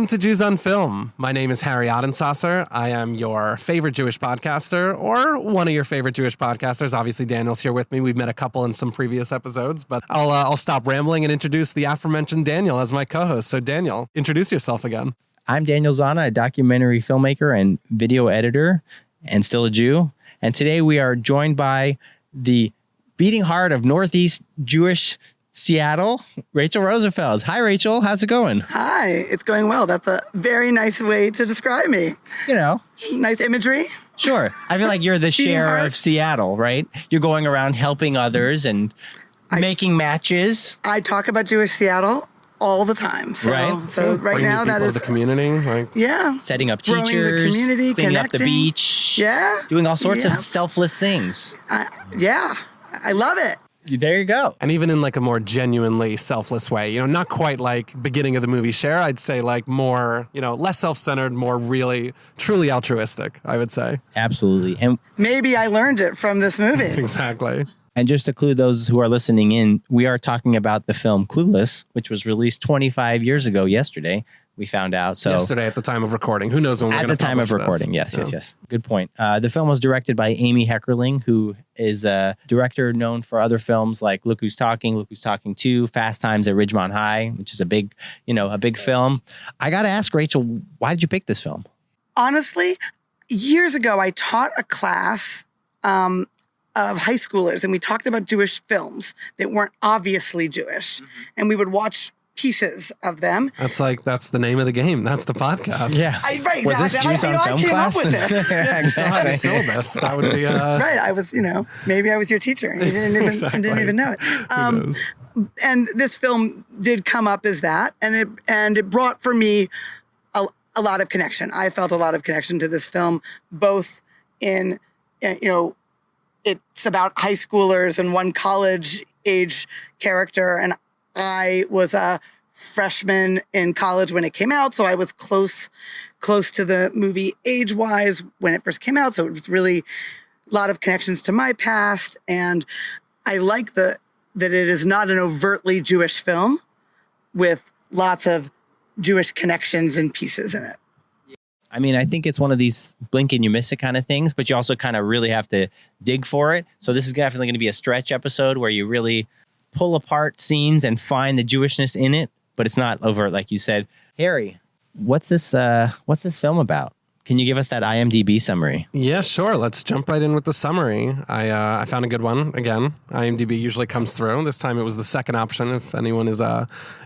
Welcome to Jews on Film. My name is Harry Odensasser. I am your favorite Jewish podcaster, or one of your favorite Jewish podcasters. Obviously, Daniel's here with me. We've met a couple in some previous episodes, but I'll stop rambling and introduce the aforementioned Daniel as my co-host. So Daniel, introduce yourself again. I'm Daniel Zana, a documentary filmmaker and video editor, and still a Jew. And today we are joined by the beating heart of Northeast Jewish Seattle, Rachel Rosenfeld. Hi, Rachel. How's it going? Hi. It's going well. That's a very nice way to describe me. You know. Nice imagery. Sure. I feel like you're the Cher of Seattle, right? You're going around helping others and making matches. I talk about Jewish Seattle all the time. So, right. So right now that is the community. Setting up teachers, growing the community, cleaning connecting. up the beach. Yeah. Doing all sorts of selfless things. I love it. There you go. And even in like a more genuinely selfless way, not quite like beginning of the movie Cher. I'd say like more, less self-centered, more really, truly altruistic, I would say. Absolutely. And maybe I learned it from this movie. Exactly. And just to clue those who are listening in, we are talking about the film Clueless, which was released 25 years ago yesterday. We found out. So yesterday at the time of recording. Who knows when we're going to publish this. At the time of recording, yes. Good point. The film was directed by Amy Heckerling, who is a director known for other films like Look Who's Talking 2, Fast Times at Ridgemont High, which is a big film. I got to ask, Rachel, why did you pick this film? Honestly, years ago, I taught a class of high schoolers, and we talked about Jewish films that weren't obviously Jewish. Mm-hmm. And we would watch pieces of them. That's the name of the game. That's the podcast. Yeah. Right, was this Jews on Film I came class? up with it. Exactly. Syllabus. That would be right. I was, maybe I was your teacher. You didn't even, Exactly. didn't even know it. And this film did come up as that, and it brought for me a lot of connection. I felt a lot of connection to this film, both in, it's about high schoolers and one college age character, and I was a freshman in college when it came out, so I was close to the movie age-wise when it first came out, so it was really a lot of connections to my past, and I like that it is not an overtly Jewish film with lots of Jewish connections and pieces in it. I mean, I think it's one of these blink and you miss it kind of things, but you also kind of really have to dig for it. So this is definitely going to be a stretch episode where you really pull apart scenes and find the Jewishness in it, but it's not overt, like you said. Harry, what's this film about? Can you give us that IMDb summary? Yeah, sure. Let's jump right in with the summary. I found a good one. Again, IMDb usually comes through. This time it was the second option, if anyone is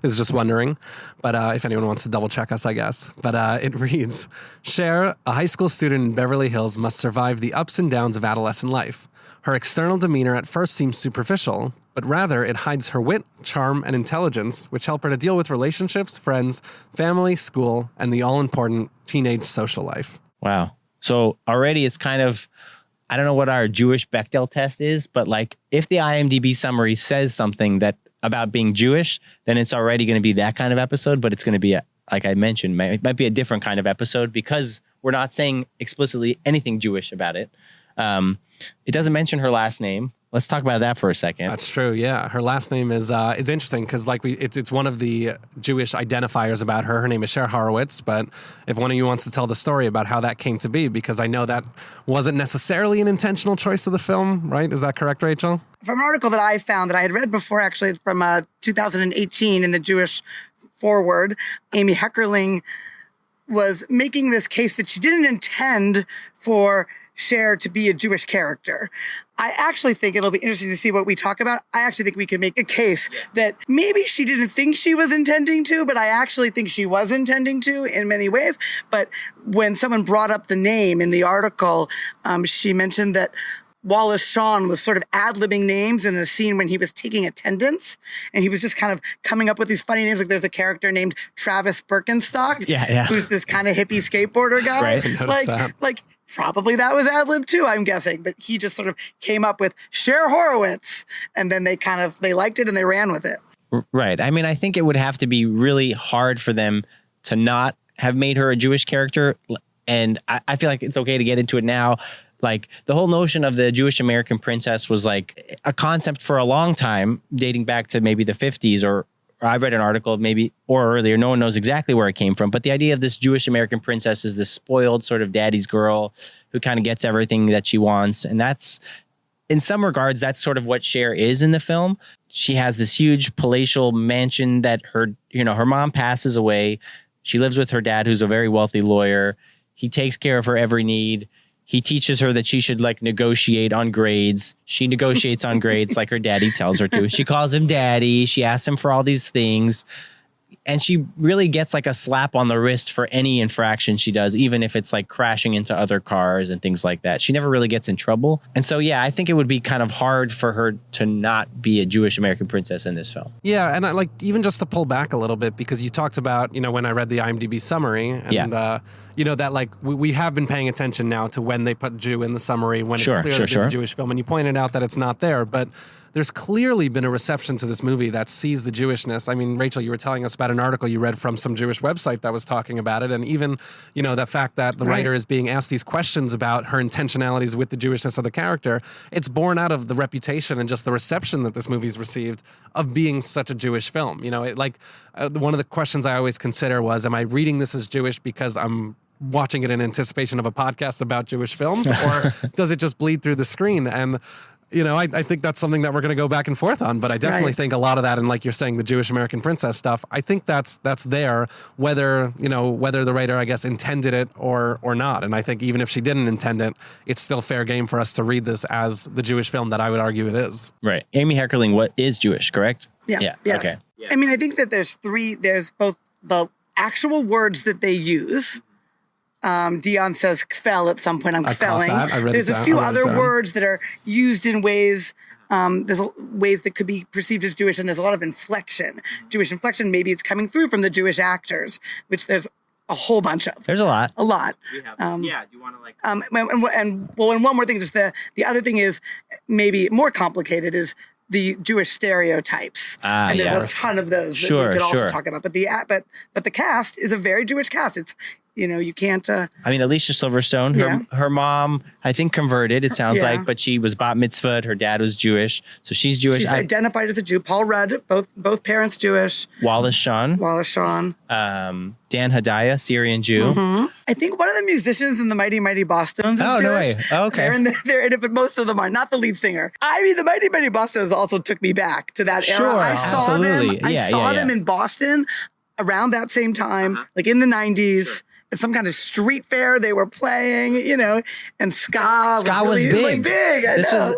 just wondering. But if anyone wants to double check us, I guess. But it reads, Cher, a high school student in Beverly Hills, must survive the ups and downs of adolescent life. Her external demeanor at first seems superficial, but rather it hides her wit, charm, and intelligence, which help her to deal with relationships, friends, family, school, and the all-important teenage social life. Wow. So already it's kind of, I don't know what our Jewish Bechdel test is, but like if the IMDb summary says something that about being Jewish, then it's already going to be that kind of episode, but it's going to be, like I mentioned, it might be a different kind of episode because we're not saying explicitly anything Jewish about it. It doesn't mention her last name. Let's talk about that for a second. That's true. Yeah, her last name is interesting because it's one of the Jewish identifiers about her. Her name is Cher Horowitz. But if one of you wants to tell the story about how that came to be, because I know that wasn't necessarily an intentional choice of the film, right? Is that correct, Rachel? From an article that I found that I had read before, actually from 2018 in the Jewish Forward, Amy Heckerling was making this case that she didn't intend for Cher to be a Jewish character. I actually think it'll be interesting to see what we talk about. I actually think we can make a case that maybe she didn't think she was intending to, but I actually think she was intending to in many ways. But when someone brought up the name in the article, she mentioned that Wallace Shawn was sort of ad-libbing names in a scene when he was taking attendance, and he was just kind of coming up with these funny names. Like there's a character named Travis Birkenstock, who's this kind of hippie skateboarder guy. Right. Like probably that was ad-lib too, I'm guessing. But he just sort of came up with Cher Horowitz, and then they liked it and they ran with it. Right. I mean, I think it would have to be really hard for them to not have made her a Jewish character. And I feel like it's okay to get into it now. Like the whole notion of the Jewish American princess was like a concept for a long time, dating back to maybe the 50s or I read an article maybe or earlier, no one knows exactly where it came from, but the idea of this Jewish American princess is this spoiled sort of daddy's girl who kind of gets everything that she wants. And that's, in some regards, that's sort of what Cher is in the film. She has this huge palatial mansion that her mom passes away. She lives with her dad, who's a very wealthy lawyer. He takes care of her every need. He teaches her that she should like negotiate on grades. She negotiates on grades like her daddy tells her to. She calls him daddy. She asks him for all these things. And she really gets like a slap on the wrist for any infraction she does, even if it's like crashing into other cars and things like that. She never really gets in trouble. And so, yeah, I think it would be kind of hard for her to not be a Jewish American princess in this film. Yeah, and I like even just to pull back a little bit, because you talked about, when I read the IMDb summary, and that like we have been paying attention now to when they put Jew in the summary, when it's clear that it's a Jewish film, and you pointed out that it's not there, but there's clearly been a reception to this movie that sees the Jewishness. I mean, Rachel, you were telling us about an article you read from some Jewish website that was talking about it. And even, the fact that the writer is being asked these questions about her intentionalities with the Jewishness of the character, it's born out of the reputation and just the reception that this movie's received of being such a Jewish film. One of the questions I always consider was, am I reading this as Jewish because I'm watching it in anticipation of a podcast about Jewish films, or does it just bleed through the screen? And I think that's something that we're going to go back and forth on, but I definitely think a lot of that, and like you're saying, the Jewish American princess stuff, I think that's there, whether the writer, I guess, intended it or not. And I think even if she didn't intend it, it's still fair game for us to read this as the Jewish film that I would argue it is. Right. Amy Heckerling is Jewish, correct? Yeah. Yes. Okay. Yeah. I mean, I think that there's both the actual words that they use. Dion says kfel at some point. I'm kfelling. There's a few other words that are used in ways, there's ways that could be perceived as Jewish, and there's a lot of inflection. Jewish inflection, maybe it's coming through from the Jewish actors, which there's a whole bunch of. There's a lot. A lot. Do you want to like... and one more thing, just the other thing is maybe more complicated is the Jewish stereotypes. And there's a ton of those that we could also talk about. But the cast is a very Jewish cast. It's, you can't... I mean, Alicia Silverstone, her mom, I think, converted, it sounds like, but she was bat mitzvahed. Her dad was Jewish, so she's Jewish. She's identified as a Jew. Paul Rudd, both parents Jewish. Wallace Shawn. Dan Hedaya, Syrian Jew. Mm-hmm. I think one of the musicians in the Mighty Mighty Bosstones is Jewish. No way. Oh, okay. They're in it, but most of them are. Not the lead singer. I mean, the Mighty Mighty Bosstones also took me back to that era. I saw them in Boston around that same time, like in the 90s. Sure. At some kind of street fair they were playing, and ska was big.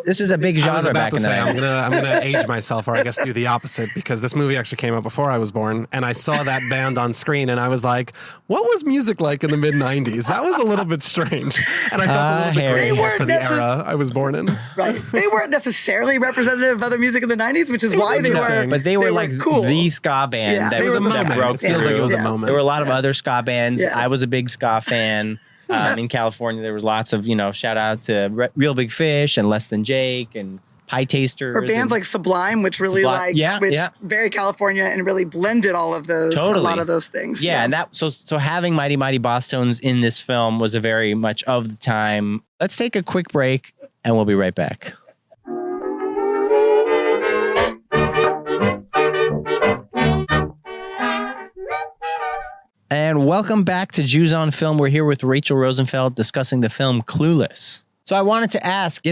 This was a big genre back in the day. I'm gonna age myself, or I guess do the opposite, because this movie actually came out before I was born, and I saw that band on screen, and I was like, what was music like in the mid 90s? That was a little bit strange, and I felt a little bit grateful for the era I was born in. Right, they weren't necessarily representative of other music in the 90s, which is why they were. But they were like cool. The ska band that broke through. Feels like it was a moment. There were a lot of other ska bands. I was a big ska fan. In California, there was lots of, shout out to Real Big Fish and Less Than Jake and Pie Tasters. Or bands like Sublime, which really very California and really blended all of those, a lot of those things. Yeah. And so having Mighty Mighty Bosstones in this film was a very much of the time. Let's take a quick break and we'll be right back. And welcome back to Jews on Film. We're here with Rachel Rosenfeld discussing the film Clueless. So I wanted to ask,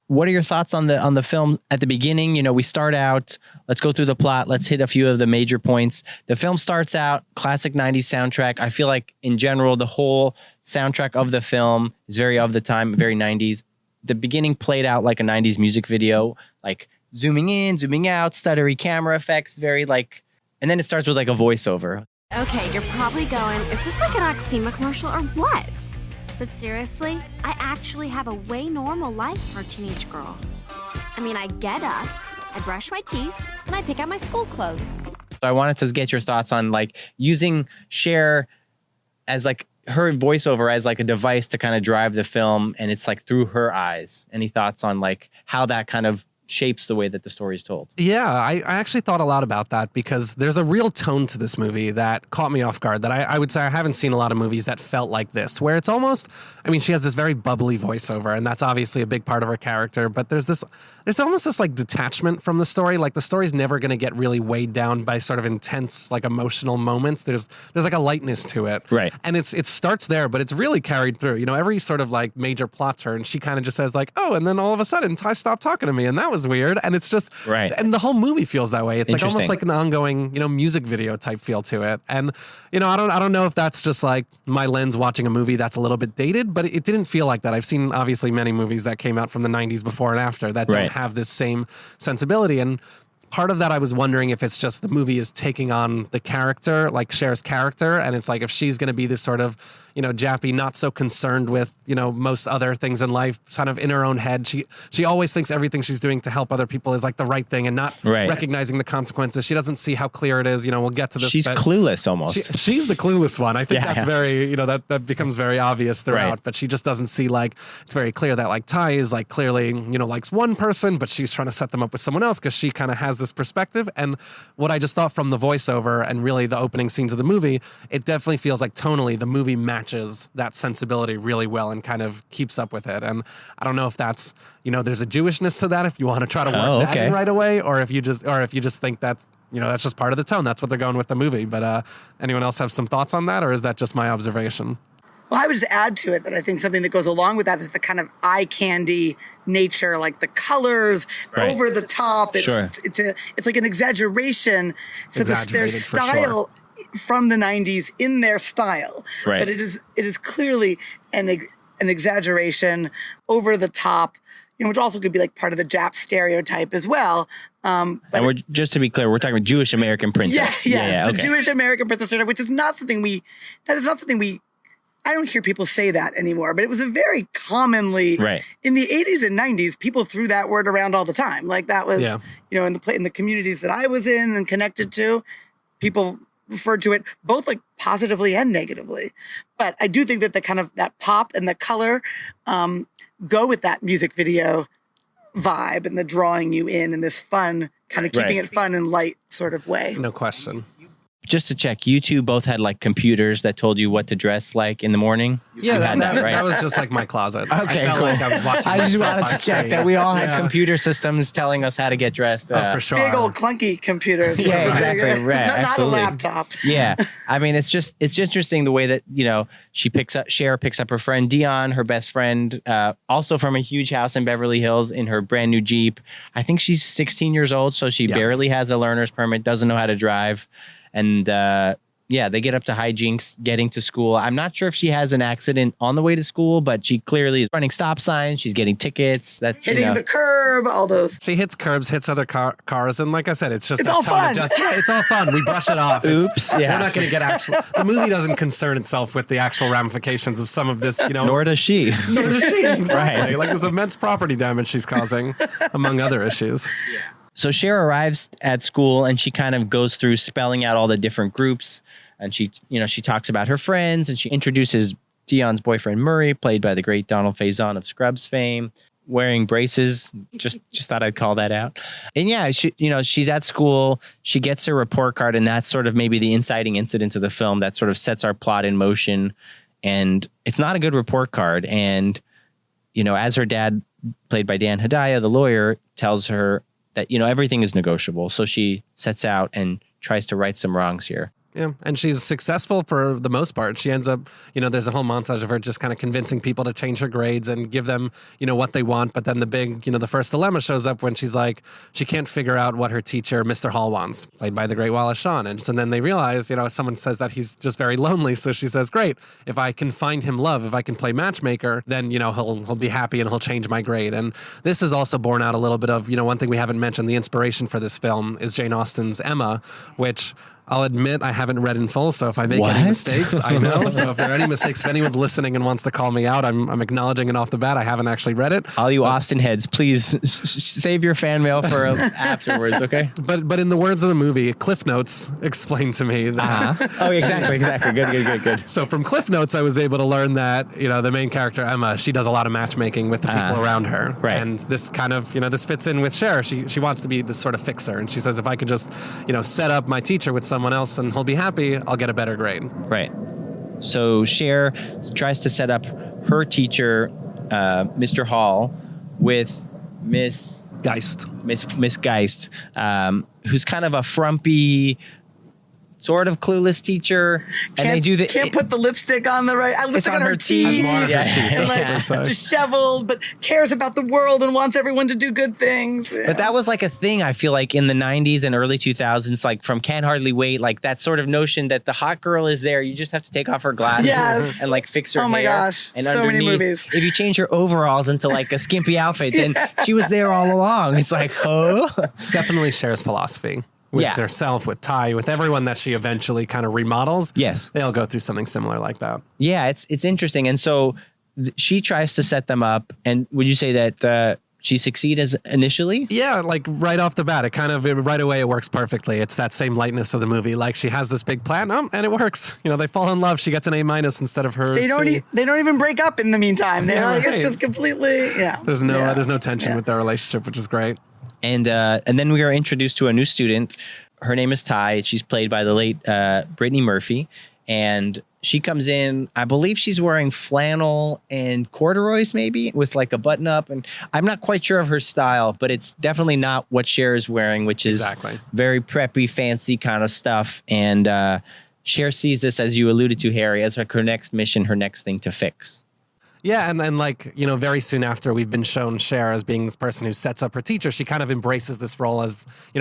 what are your thoughts on the film at the beginning? We start out, let's go through the plot. Let's hit a few of the major points. The film starts out, classic 90s soundtrack. I feel like in general, the whole soundtrack of the film is very of the time, very 90s. The beginning played out like a 90s music video, like zooming in, zooming out, stuttery camera effects, very like, and then it starts with like a voiceover. Okay, you're probably going, is this like an Oxema commercial or what? But seriously, I actually have a way normal life for a teenage girl. I mean, I get up, I brush my teeth, and I pick out my school clothes. So I wanted to get your thoughts on like using Cher as like her voiceover as like a device to kind of drive the film, and it's like through her eyes. Any thoughts on like how that kind of shapes the way that the story is told. Yeah, I actually thought a lot about that because there's a real tone to this movie that caught me off guard that I would say I haven't seen a lot of movies that felt like this, where it's almost, I mean, she has this very bubbly voiceover, and that's obviously a big part of her character, but there's almost this like detachment from the story. Like the story's never going to get really weighed down by sort of intense, like emotional moments. There's like a lightness to it. Right. And it starts there, but it's really carried through. You know, every sort of like major plot turn, she kind of just says like, oh, and then all of a sudden Ty stopped talking to me, and that was weird. And it's just, right. And the whole movie feels that way. It's like almost like an ongoing, you know, music video type feel to it. And, you know, I don't know if that's just like my lens watching a movie that's a little bit dated, but it didn't feel like that. I've seen obviously many movies that came out from the 90s before and after that don't have this same sensibility. And part of that, I was wondering if it's just the movie is taking on the character, like Cher's character, and it's like if she's going to be this sort of, you know, jappy, not so concerned with, you know, most other things in life, kind of in her own head. She always thinks everything she's doing to help other people is like the right thing and not recognizing the consequences. She doesn't see how clear it is. You know, we'll get to this. She's clueless almost. She's the clueless one. I think that's very, you know, that becomes very obvious throughout, but she just doesn't see like, it's very clear that like Ty is like clearly, you know, likes one person, but she's trying to set them up with someone else because she kind of has this perspective. And what I just thought from the voiceover and really the opening scenes of the movie, it definitely feels like tonally the movie matches that sensibility really well and kind of keeps up with it. And I don't know if that's, you know, there's a Jewishness to that if you want to try to work that in right away, or if you just think that's, you know, that's just part of the tone. That's what they're going with the movie. But anyone else have some thoughts on that, or is that just my observation? Well, I would just add to it that I think something that goes along with that is the kind of eye candy nature, like the colors over the top. It's like an exaggeration. So their style from the 90s in their style, but it is clearly an exaggeration, over the top, you know, which also could be like part of the Jap stereotype as well. And we're just to be clear, we're talking about Jewish American princess. The Jewish American princess stereotype, which is not something I don't hear people say that anymore, but it was a very commonly in the 80s and 90s, people threw that word around all the time. Like that was, you know, in the communities that I was in and connected to, people referred to it both like positively and negatively. But I do think that the kind of that pop and the color go with that music video vibe and the drawing you in this fun, kind of keeping it fun and light sort of way. No question. Just to check, you two both had like computers that told you what to dress like in the morning? Yeah, that was just like my closet. Okay, I felt like I was watching I just wanted to check that we all had computer systems telling us how to get dressed. For sure. Big old clunky computers. Yeah, exactly. Right. Not a laptop. Yeah. I mean, it's just interesting the way that, you know, Cher picks up her friend Dion, her best friend, also from a huge house in Beverly Hills in her brand new Jeep. I think she's 16 years old, so she barely has a learner's permit, doesn't know how to drive. And they get up to hijinks getting to school. I'm not sure if she has an accident on the way to school, but she clearly is running stop signs. She's getting tickets. Hitting the curb, all those. She hits curbs, hits other cars. And like I said, it's just it's all fun. It's all fun. We brush it off. Oops. We're not going to get the movie doesn't concern itself with the actual ramifications of some of this, you know. Nor does she. Exactly. Right. Like there's immense property damage she's causing, among other issues. Yeah. So Cher arrives at school and she kind of goes through spelling out all the different groups. And she talks about her friends and she introduces Dion's boyfriend, Murray, played by the great Donald Faison of Scrubs fame, wearing braces. Just thought I'd call that out. And yeah, she's at school. She gets her report card, and that's sort of maybe the inciting incident of the film that sort of sets our plot in motion. And it's not a good report card. And, you know, as her dad, played by Dan Hedaya, the lawyer, tells her that, you know, everything is negotiable. So she sets out and tries to right some wrongs here. Yeah, and she's successful for the most part. She ends up, you know, there's a whole montage of her just kind of convincing people to change her grades and give them, you know, what they want. But then the first dilemma shows up when she's like, she can't figure out what her teacher, Mr. Hall, wants, played by the great Wallace Shawn. And so then they realize, you know, someone says that he's just very lonely. So she says, great, if I can find him love, if I can play matchmaker, then, you know, he'll be happy and he'll change my grade. And this is also borne out a little bit of, you know, one thing we haven't mentioned, the inspiration for this film is Jane Austen's Emma, which I'll admit I haven't read in full, so if I make any mistakes, I know. So if there are any mistakes, if anyone's listening and wants to call me out, I'm acknowledging it off the bat. I haven't actually read it. All you Austin heads, please save your fan mail for afterwards, okay? But in the words of the movie, Cliff Notes explained to me that. Oh, exactly. Good. So from Cliff Notes, I was able to learn that, the main character, Emma, she does a lot of matchmaking with the people around her. Right. And this kind of, this fits in with Cher. She wants to be this sort of fixer. And she says, if I could just, set up my teacher with someone else and he'll be happy, I'll get a better grade. Right. So Cher tries to set up her teacher, Mr. Hall, with Miss Geist. Miss Geist, who's kind of a frumpy, sort of clueless teacher, and they do can't put the lipstick on the right. Lipstick on her teeth, and disheveled, but cares about the world and wants everyone to do good things. Yeah. But that was like a thing. I feel like in the '90s and early 2000s, like from Can't Hardly Wait, like that sort of notion that the hot girl is there. You just have to take off her glasses and like fix her hair. Oh my gosh! And so many movies. If you change her overalls into like a skimpy outfit, then she was there all along. It's like, oh, it's definitely Cher's philosophy. With herself, with Ty, with everyone that she eventually kind of remodels. Yes. They all go through something similar like that. Yeah, it's interesting. And so she tries to set them up. And would you say that she succeeds initially? Yeah, like right off the bat, right away it works perfectly. It's that same lightness of the movie. Like she has this big plan, and it works. They fall in love. She gets an A- instead of her. They don't even break up in the meantime. They're it's just completely There's no tension with their relationship, which is great. And then we are introduced to a new student. Her name is Ty. She's played by the late Brittany Murphy. And she comes in, I believe she's wearing flannel and corduroys maybe with like a button up. And I'm not quite sure of her style, but it's definitely not what Cher is wearing, which is very preppy, fancy kind of stuff. And Cher sees this, as you alluded to, Harry, as her next mission, her next thing to fix. Yeah, and then very soon after we've been shown Cher as being this person who sets up her teacher, she kind of embraces this role as,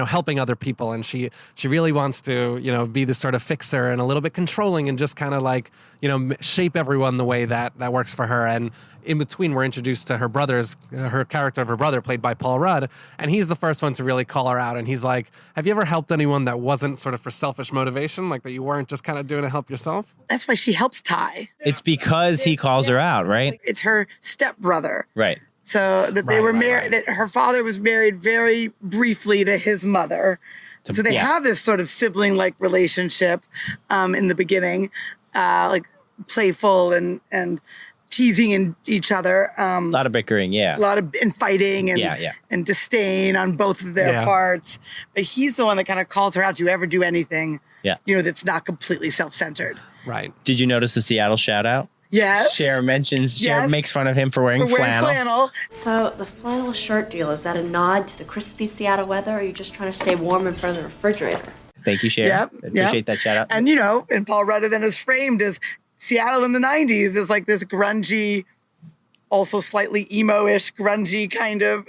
helping other people. And she really wants to, be this sort of fixer and a little bit controlling and just kind of shape everyone the way that works for her. And in between, we're introduced to her character of her brother, played by Paul Rudd. And he's the first one to really call her out. And he's like, have you ever helped anyone that wasn't sort of for selfish motivation? Like that you weren't just kind of doing to help yourself? That's why she helps Ty. It's because he calls her out, right? It's her stepbrother. Right. So that they were married, that her father was married very briefly to his mother. So they have this sort of sibling-like relationship in the beginning, like playful and teasing each other. A lot of bickering, a lot of fighting and disdain on both of their parts. But he's the one that kind of calls her out. Do you ever do anything, that's not completely self-centered? Right. Did you notice the Seattle shout out? Yes. Cher makes fun of him for wearing flannel. So the flannel shirt deal, is that a nod to the crispy Seattle weather, or are you just trying to stay warm in front of the refrigerator? Thank you, Cher. Appreciate that shout out. And, and Paul Rudd then is framed as Seattle in the 90s is like this grungy, also slightly emo-ish, grungy kind of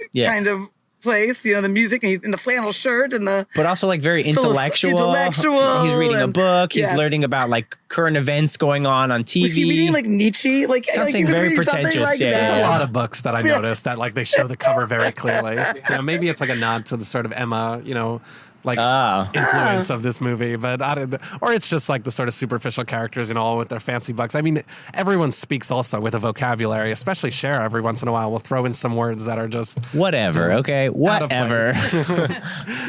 place. The music, and he's in the flannel shirt and but also like very intellectual. He's reading a book. He's learning about like current events going on TV. Was he reading like Nietzsche? Something very pretentious. There's a lot of books that I noticed that like they show the cover very clearly. Maybe it's like a nod to the sort of Emma, influence of this movie, but or it's just like the sort of superficial characters and all with their fancy books. I mean, everyone speaks also with a vocabulary, especially Cher. Every once in a while, will throw in some words that are just whatever. Okay, whatever.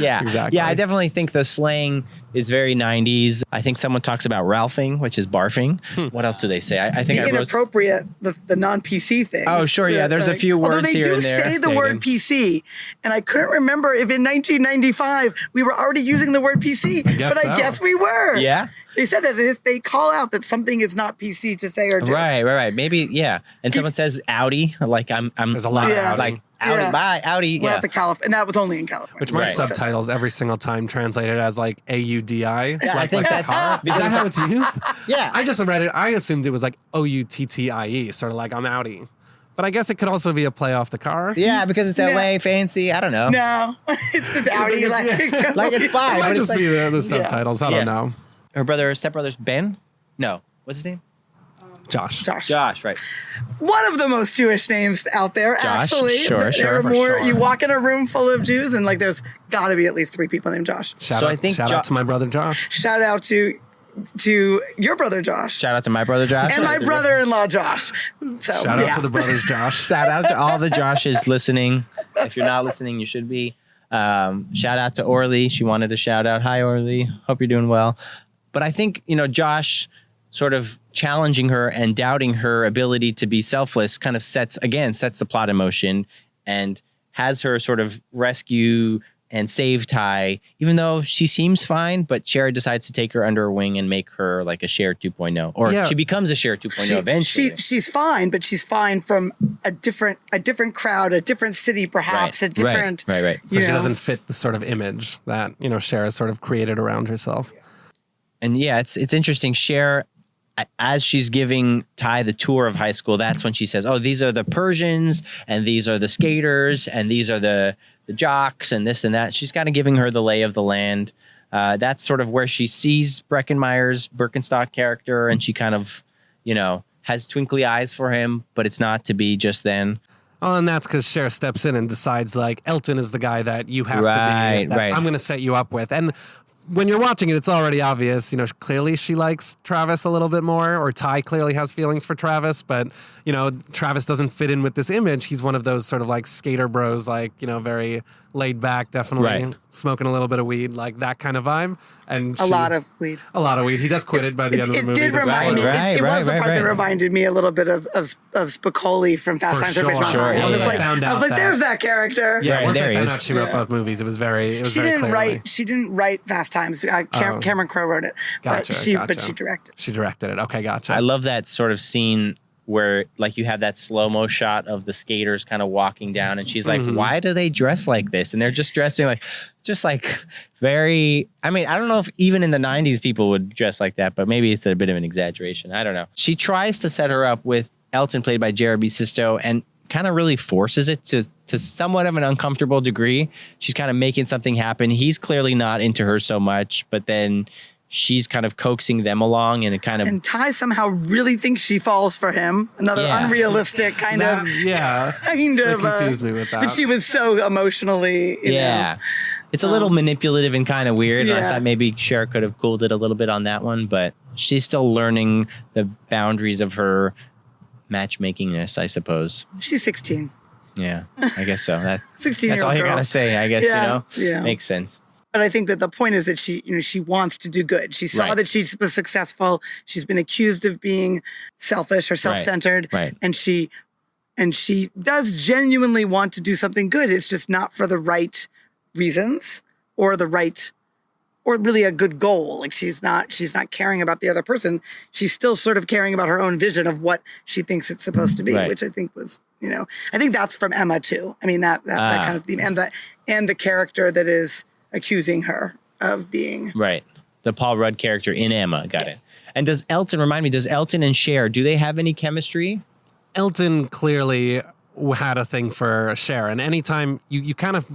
Yeah, exactly. Yeah, I definitely think the slang is very 90s. I think someone talks about Ralphing, which is barfing. What else do they say? I think the inappropriate, the non-PC thing. Oh, sure, yeah. There's a few words here and there. Although they do say the word PC, and I couldn't remember if in 1995 we were already using the word PC, I guess we were. Yeah. They said that they call out that something is not PC to say or do. Right. Maybe, yeah. And someone says Audi, like I'm. There's a lot of Audi. Like Audi, bye, Audi. Well, and that was only in California. Which my subtitles every single time translated as like AUDI. Yeah, I think that's is that how it's used? Yeah. I just read it. I assumed it was like OUTTIE, sort of like I'm Audi. But I guess it could also be a play off the car. Yeah, because it's LA fancy. I don't know. No, it's just Audi. Like it's fine. It might but just be the subtitles. I don't know. Her stepbrother's Ben? No. What's his name? Josh. Josh, right. One of the most Jewish names out there, Josh, actually. sure, There sure, are for more. sure. You walk in a room full of Jews, and like there's got to be at least 3 people named Josh. Shout So out, I think shout out to my brother Josh. Shout out to your brother Josh Shout out to my brother Josh. and my brother-in-law Josh. So Shout out to the brothers Josh. Shout out to all the Joshes listening. If you're not listening, you should be. Shout out to Orly. She wanted a shout out. Hi, Orly. Hope you're doing well. But I think, Josh sort of challenging her and doubting her ability to be selfless kind of sets the plot in motion and has her sort of rescue and save Ty, even though she seems fine, but Cher decides to take her under her wing and make her like a Cher 2.0, or she becomes a Cher 2.0 eventually. She's fine, but she's fine from a different crowd, a different city, perhaps a different. Right. So she doesn't fit the sort of image that, Cher has sort of created around herself. And yeah, it's interesting. Cher, as she's giving Ty the tour of high school, that's when she says, oh, these are the Persians and these are the skaters and these are the jocks and this and that. She's kind of giving her the lay of the land. That's sort of where she sees Breckenmeyer's Birkenstock character, and she kind of, has twinkly eyes for him, but it's not to be just then. Oh, and that's because Cher steps in and decides, like, Elton is the guy that you have to be, that I'm going to set you up with. And when you're watching it, it's already obvious, clearly she likes Travis a little bit more, or Ty clearly has feelings for Travis, but, Travis doesn't fit in with this image. He's one of those sort of like skater bros, like, very laid back, definitely smoking a little bit of weed, like that kind of vibe. And A lot of weed. He does quit it by the end of the movie. It did remind me. It was the part that right. reminded me a little bit of Spicoli from Fast For Times sure. at Ridgemont High. I was like, there's that character. Yeah, once there I he found is. out she wrote both movies, it was very She very didn't clearly. She didn't write Fast Times. Cameron Crowe wrote it, Gotcha, but she directed. She directed it. Okay, gotcha. I love that sort of scene where like you have that slow-mo shot of the skaters kind of walking down, and she's like, why do they dress like this? And they're just dressing like very, I mean, I don't know if even in the 90s people would dress like that, but maybe it's a bit of an exaggeration. I don't know. She tries to set her up with Elton, played by Jeremy Sisto, and kind of really forces it to somewhat of an uncomfortable degree. She's kind of making something happen. He's clearly not into her so much, but then she's kind of coaxing them along, and it kind of... And Ty somehow really thinks she falls for him. Another unrealistic kind of... It confused me with that. But she was so emotionally, you know. It's a little manipulative and kind of weird. Yeah. I thought maybe Cher could have cooled it a little bit on that one, but she's still learning the boundaries of her matchmakingness, I suppose. She's 16. Yeah, I guess so. 16-year-old That's all you girl. gotta say, I guess, Yeah. Makes sense. But I think that the point is that she wants to do good. She saw that she was successful. She's been accused of being selfish or self-centered. Right. And she does genuinely want to do something good. It's just not for the right reasons or really a good goal. Like she's not caring about the other person. She's still sort of caring about her own vision of what she thinks it's supposed to be, which I think was, I think that's from Emma too. I mean, that kind of theme, and the character that is accusing her of being the Paul Rudd character in Emma. Got it. And does Elton and Cher, do they have any chemistry? Elton clearly had a thing for Cher, and anytime you kind of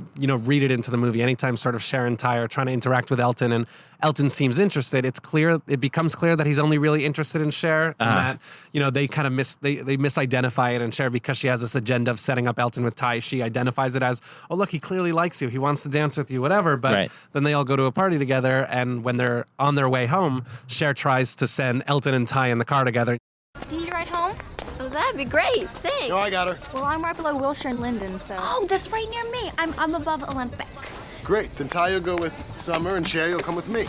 read it into the movie, anytime sort of Cher and Ty are trying to interact with Elton and Elton seems interested, it becomes clear that he's only really interested in Cher, and that they kind of they misidentify it in Cher because she has this agenda of setting up Elton with Ty. She identifies it as, oh look, he clearly likes you, he wants to dance with you, whatever. But then they all go to a party together, and when they're on their way home, Cher tries to send Elton and Ty in the car together. Do you need a ride home? Oh, that'd be great. Thanks. No, I got her. Well, I'm right below Wilshire and Linden, so... Oh, that's right near me. I'm above Olympic. Great. Then Ty will go with Summer, and Sherry will come with me.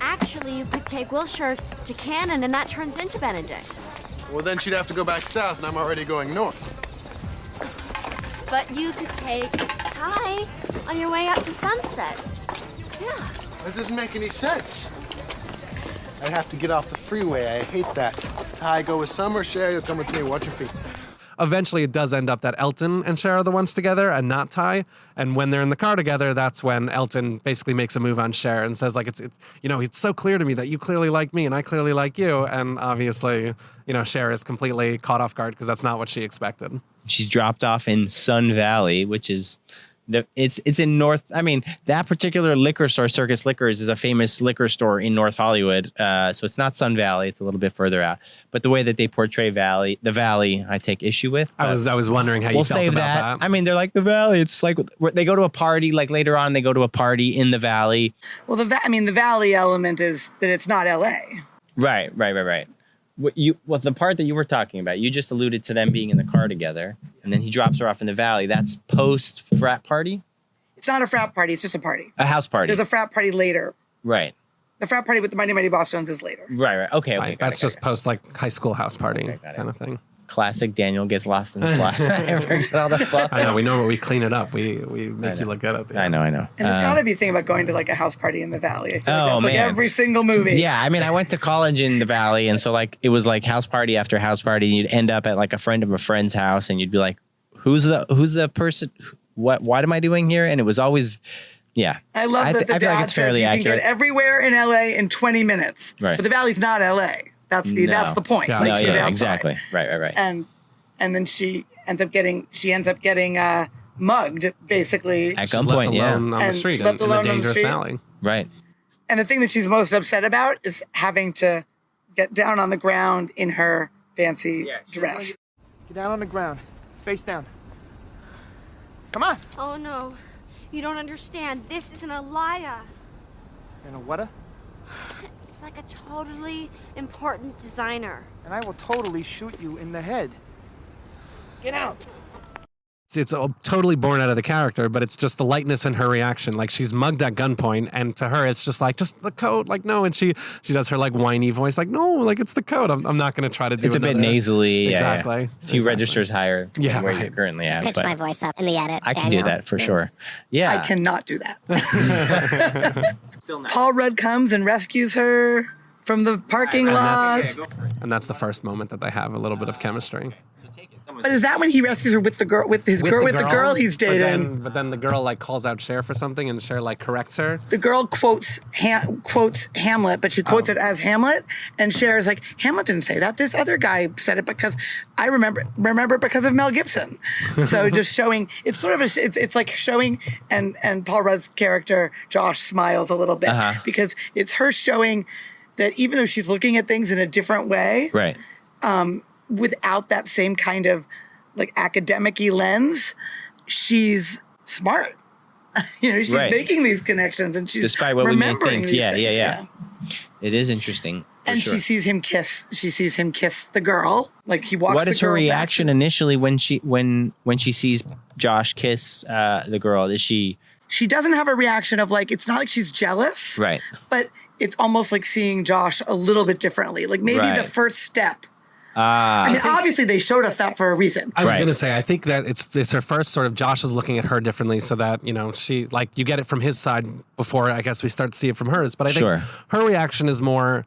Actually, you could take Wilshire to Cannon, and that turns into Benedict. Well, then she'd have to go back south, and I'm already going north. But you could take Ty on your way out to Sunset. Yeah. That doesn't make any sense. I'd have to get off the freeway. I hate that. Ty, go with Summer. Sherry will come with me. Watch your feet. Eventually, it does end up that Elton and Cher are the ones together and not Ty. And when they're in the car together, that's when Elton basically makes a move on Cher and says, like, it's so clear to me that you clearly like me and I clearly like you. And obviously, Cher is completely caught off guard because that's not what she expected. She's dropped off in Sun Valley, which is It's in North. I mean, that particular liquor store, Circus Liquors, is a famous liquor store in North Hollywood. So it's not Sun Valley; it's a little bit further out. But the way that they portray the Valley, I take issue with. I was wondering how you felt save about that. I mean, they're like the Valley. It's like they go to a party. Like later on, they go to a party in the Valley. Well, the Valley element is that it's not L.A. Right. The part that you were talking about, you just alluded to them being in the car together, and then he drops her off in the Valley. That's post frat party. It's not a frat party. It's just a party. A house party. There's a frat party later. Right. The frat party with the Mighty Mighty Bosstones is later. Right. Okay. Right. That's just post like high school house party kind of thing. Classic Daniel gets lost in the fluff. All the fluff. I know. We know, but we clean it up. We make you look good at the end. I know. And there's got to be a thing about going to like a house party in the Valley. I feel like that's like man. every single movie. Yeah, I mean, I went to college in the Valley, and so like it was like house party after house party. And you'd end up at like a friend of a friend's house, and you'd be like, "Who's the person? What am I doing here?" And it was always, yeah. I love that the I feel dad like it's says fairly you accurate. can get everywhere in LA in 20 minutes. Right. But the Valley's not LA. That's the point. Yeah. Like she's outside. Exactly. Right. And then she ends up getting mugged basically. At She's left gunpoint, yeah. alone on the And street left in the alone on the dangerous street. valley. Right. And the thing that she's most upset about is having to get down on the ground in her fancy dress. Get down on the ground. Face down. Come on. Oh no, you don't understand. This is an Alaya. And a what? It's like a totally important designer. And I will totally shoot you in the head. Get out. It's totally born out of the character, but it's just the lightness in her reaction. Like she's mugged at gunpoint, and to her, it's just the coat. Like no, and she does her like whiny voice, like no, like it's the coat. I'm not going to try to do. It's a bit nasally. Exactly. Yeah. A few registers higher. Yeah, Where right. you're currently at. Pitch but my voice up in the edit. I can do that for sure. Yeah. I cannot do that. Paul Rudd comes and rescues her from the parking lot. And that's the first moment that they have a little bit of chemistry. But is that when he rescues her with the girl with the girl he's dating? But then the girl like calls out Cher for something, and Cher like corrects her. The girl quotes Hamlet, but she quotes it as Hamlet, and Cher is like, Hamlet didn't say that. This other guy said it because I remember it because of Mel Gibson. So just showing, it's sort of it's like showing, and Paul Rudd's character Josh smiles a little bit because it's her showing that even though she's looking at things in a different way, Right. Without that same kind of like academic-y lens, she's smart. She's making these connections and she's Despite what we may remembering think. these Yeah. things. It is interesting. And she sees him kiss. She sees him kiss the girl. Like he walks. What the is her girl reaction back. initially when she sees Josh kiss the girl? Is she? She doesn't have a reaction of like, it's not like she's jealous. Right. But it's almost like seeing Josh a little bit differently. Like maybe the first step. I mean, obviously they showed us that for a reason. I was going to say, I think that it's her first sort of, Josh is looking at her differently so that, she, like, you get it from his side before I guess we start to see it from hers. But I think her reaction is more,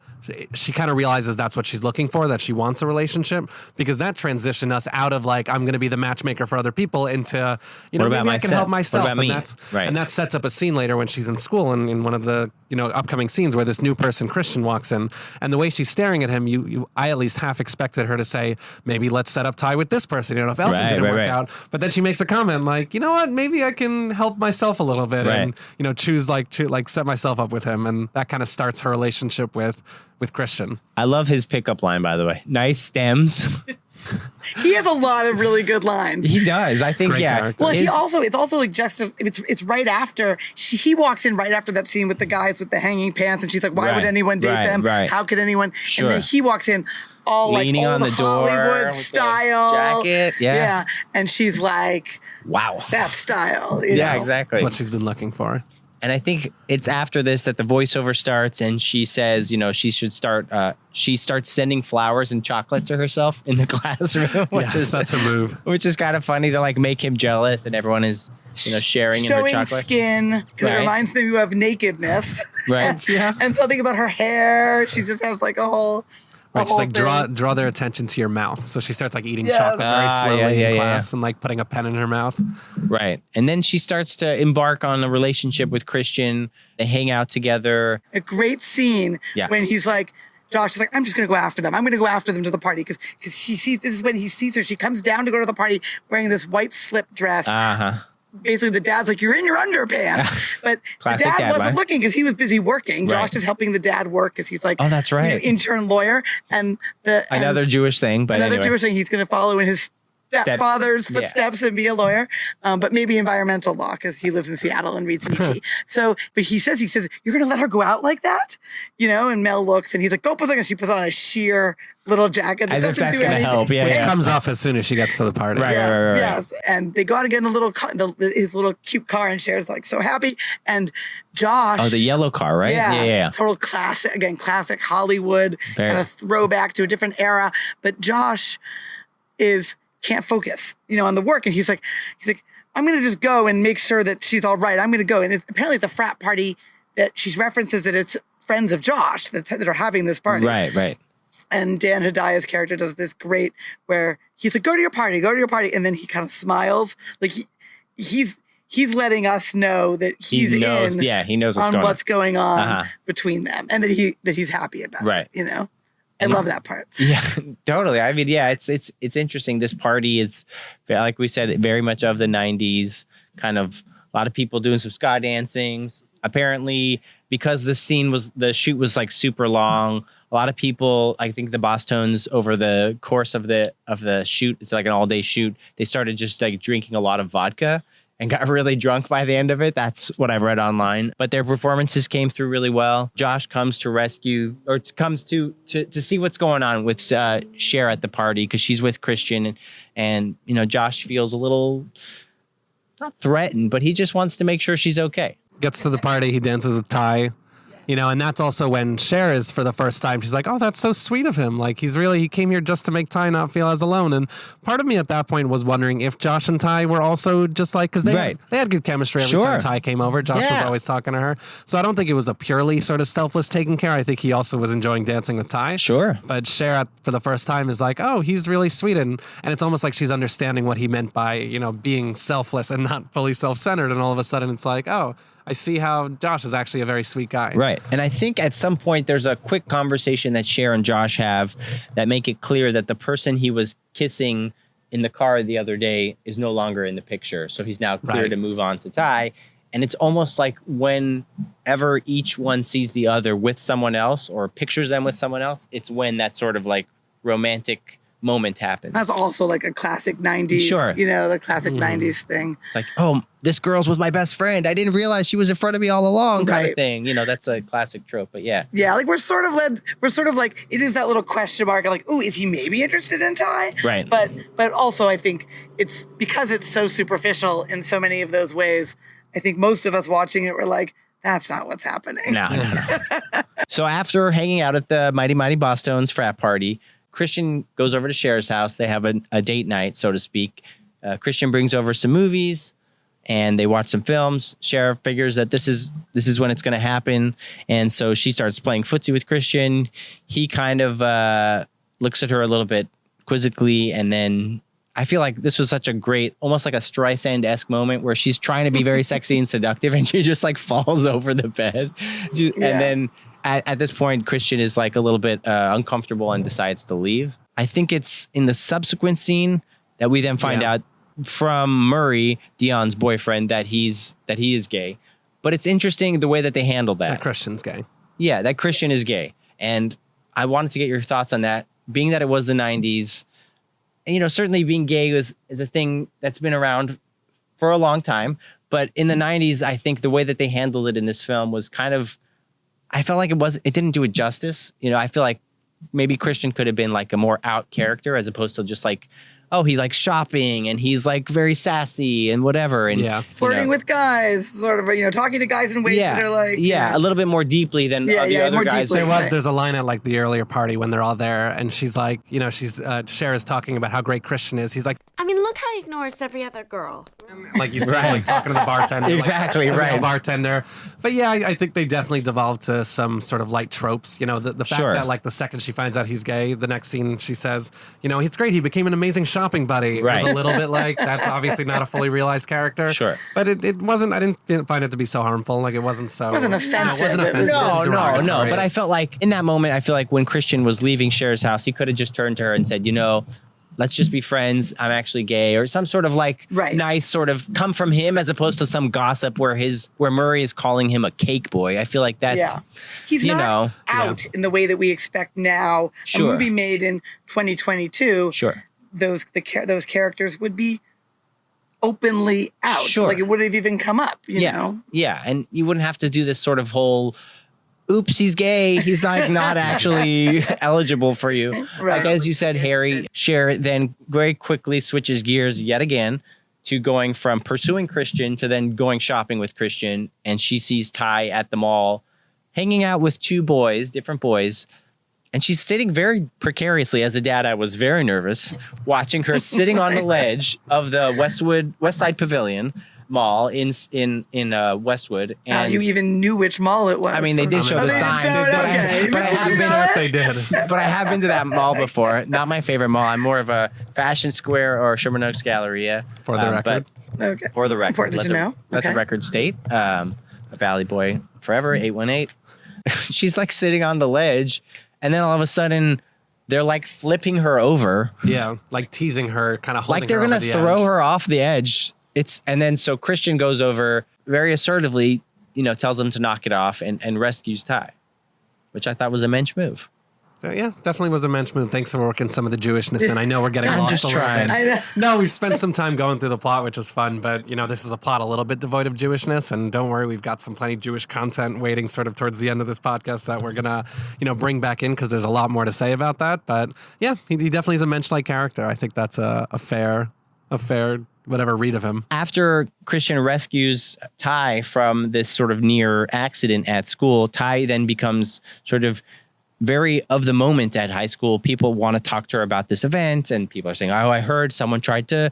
she kind of realizes that's what she's looking for, that she wants a relationship, because that transitioned us out of like, I'm going to be the matchmaker for other people into, maybe I can help myself. What about me? And that sets up a scene later when she's in school and in one of the, upcoming scenes where this new person, Christian, walks in. And the way she's staring at him, I at least half expected her to say, maybe let's set up Ty with this person, if Elton didn't work out. But then she makes a comment like, you know what, maybe I can help myself a little bit and, choose like set myself up with him. And that kind of starts her relationship with Christian. I love his pickup line, by the way. Nice stems. He has a lot of really good lines. He does. I think, character. Well, it's also like it's right after he walks in right after that scene with the guys with the hanging pants, and she's like, "Why would anyone date them? How could anyone?" Sure. And then he walks in all leaning like on old the door Hollywood with style the jacket. and she's like, "Wow, that style." Exactly. That's what she's been looking for. And I think it's after this that the voiceover starts, and she says, she should start. She starts sending flowers and chocolate to herself in the classroom, That's her move. Which is kind of funny to like make him jealous, and everyone is, sharing in her Showing chocolate. skin because it reminds them of nakedness, Right? and something about her hair. She just has like a whole. Right, she's like draw their attention to your mouth. So she starts like eating chocolate very slowly in class and like putting a pen in her mouth. Right. And then she starts to embark on a relationship with Christian. They hang out together. A great scene when he's like, Josh is like, I'm just going to go after them. I'm going to go after them to the party because this is when he sees her. She comes down to go to the party wearing this white slip dress basically the dad's like, you're in your underpants. But the Classic dad dad wasn't line. looking because he was busy working. Right. Josh is helping the dad work because he's like, Oh, that's right. intern lawyer. And Another Jewish thing, but another anyway. Jewish thing, he's going to follow in his stepfather's yeah. footsteps and be a lawyer, but maybe environmental law because he lives in Seattle and reads Nietzsche. But he says, you're going to let her go out like that? And Mel looks and he's like, go put on. She puts on a sheer little jacket that As if doesn't that's do going to anything. help. Yeah, Which yeah. comes off as soon as she gets to the party. Right. Yes. And they go out and get in his little cute car, and Cher's like so happy. And Josh. Oh, the yellow car, right? Yeah. Total classic, again, classic Hollywood Very. kind of throwback to a different era. But Josh can't focus, on the work. And he's like, I'm going to just go and make sure that she's all right. I'm going to go. And apparently it's a frat party that she references that it's friends of Josh that are having this party. Right. And Dan Hidaya's character does this great where he's like, go to your party. And then he kind of smiles. Like he's letting us know that he's he knows, in Yeah, he knows what's going on Uh-huh. between them and that he's happy about Right. it, I love that part. Yeah, totally. I mean, yeah, it's interesting. This party is, like we said, very much of the 90s, kind of a lot of people doing some ska dancing. Apparently, because the shoot was like super long, a lot of people, I think the Bosstones over the course of the shoot, it's like an all-day shoot, they started just like drinking a lot of vodka and got really drunk by the end of it. That's what I've read online. But their performances came through really well. Josh comes to rescue, or comes to see what's going on with Cher at the party because she's with Christian. And Josh feels a little, not threatened, but he just wants to make sure she's okay. Gets to the party, he dances with Ty. And that's also when Cher is for the first time. She's like, oh, that's so sweet of him. Like, he came here just to make Ty not feel as alone. And part of me at that point was wondering if Josh and Ty were also just like, because they had good chemistry every time Ty came over. Josh was always talking to her. So I don't think it was a purely sort of selfless taking care. I think he also was enjoying dancing with Ty. Sure. But Cher for the first time is like, oh, he's really sweet. And it's almost like she's understanding what he meant by, being selfless and not fully self-centered. And all of a sudden it's like, oh, I see how Josh is actually a very sweet guy. Right. And I think at some point there's a quick conversation that Cher and Josh have that make it clear that the person he was kissing in the car the other day is no longer in the picture. So he's now clear to move on to Ty. And it's almost like whenever each one sees the other with someone else or pictures them with someone else, it's when that sort of like romantic moment happens. That's also like a classic 90s, Sure. The classic 90s thing. It's like, oh, this girl's with my best friend. I didn't realize she was in front of me all along kind of Right. thing. That's a classic trope, but yeah. Yeah, like we're sort of like, it is that little question mark of like, oh, is he maybe interested in Ty? Right. But also I think it's because it's so superficial in so many of those ways. I think most of us watching it were like, that's not what's happening. No. So after hanging out at the Mighty Mighty Bosstones frat party, Christian goes over to Cher's house. They have a date night, so to speak. Christian brings over some movies, and they watch some films. Cher figures that this is when it's going to happen, and so she starts playing footsie with Christian. He kind of looks at her a little bit quizzically, and then I feel like this was such a great, almost like a Streisand-esque moment where she's trying to be very sexy and seductive, and she just like falls over the bed, and then. At this point, Christian is like a little bit uncomfortable and decides to leave. I think it's in the subsequent scene that we then find out from Murray, Dion's boyfriend, that he is gay. But it's interesting the way that they handled that. That Christian's gay. Yeah, that Christian is gay. And I wanted to get your thoughts on that. Being that it was the 90s, and, certainly being gay is a thing that's been around for a long time. But in the 90s, I think the way that they handled it in this film was kind of, I felt like it didn't do it justice. I feel like maybe Christian could have been like a more out character as opposed to just like, oh, he likes shopping and he's like very sassy and whatever. And flirting with guys, sort of, talking to guys in ways that are like, a little bit more deeply than the other guys. Deeply. There's a line at like the earlier party when they're all there and she's like, Cher is talking about how great Christian is. He's like, I mean, look how he ignores every other girl. like you see him like talking to the bartender. Exactly, like, right. Bartender. But yeah, I think they definitely devolved to some sort of light tropes. The fact that like the second she finds out he's gay, the next scene she says, it's great. He became an amazing shopping buddy. Right. It was a little bit like, that's obviously not a fully realized character. Sure. But it wasn't, I didn't find it to be so harmful. Like it wasn't so. It wasn't offensive. No, it wasn't offensive. No. But I felt like in that moment, when Christian was leaving Cher's house, he could have just turned to her and said, let's just be friends. I'm actually gay, or some sort of like nice sort of come from him, as opposed to some gossip where Murray is calling him a cake boy. I feel like that's he's not out in the way that we expect now. A movie made in 2022. Sure, those characters would be openly out. Sure. Like it wouldn't have even come up. You know. Yeah, and you wouldn't have to do this sort of whole. Oops, he's gay. He's like not actually eligible for you. Right. Like as you said, Harry, Cher then very quickly switches gears yet again to going from pursuing Christian to then going shopping with Christian. And she sees Ty at the mall hanging out with two boys, different boys. And she's sitting very precariously. As a dad, I was very nervous watching her sitting on the ledge of the West Side Pavilion Mall in Westwood. And you even knew which mall it was. I mean, they did show the sign. But I have been to that mall before. Not my favorite mall. I'm more of a Fashion Square or Sherman Oaks Galleria. For the record. For the record. Important to know. Let the record state. A Valley Boy forever, 818. She's like sitting on the ledge, and then all of a sudden, they're like flipping her over. Yeah, like teasing her, kind of holding like they're going to throw her off the edge. And then so Christian goes over very assertively, tells them to knock it off and rescues Ty, which I thought was a mensch move. So, yeah, definitely was a mensch move. Thanks for working some of the Jewishness in. I know we're getting lost just a little trying. bit. No, we've spent some time going through the plot, which is fun. But, this is a plot a little bit devoid of Jewishness. And don't worry, we've got some plenty Jewish content waiting sort of towards the end of this podcast that we're going to, bring back in because there's a lot more to say about that. But, yeah, he definitely is a mensch-like character. I think that's a fair whatever read of him. After Christian rescues Ty from this sort of near accident at school, Ty then becomes sort of very of the moment at high school. People want to talk to her about this event, and people are saying, oh, I heard someone tried to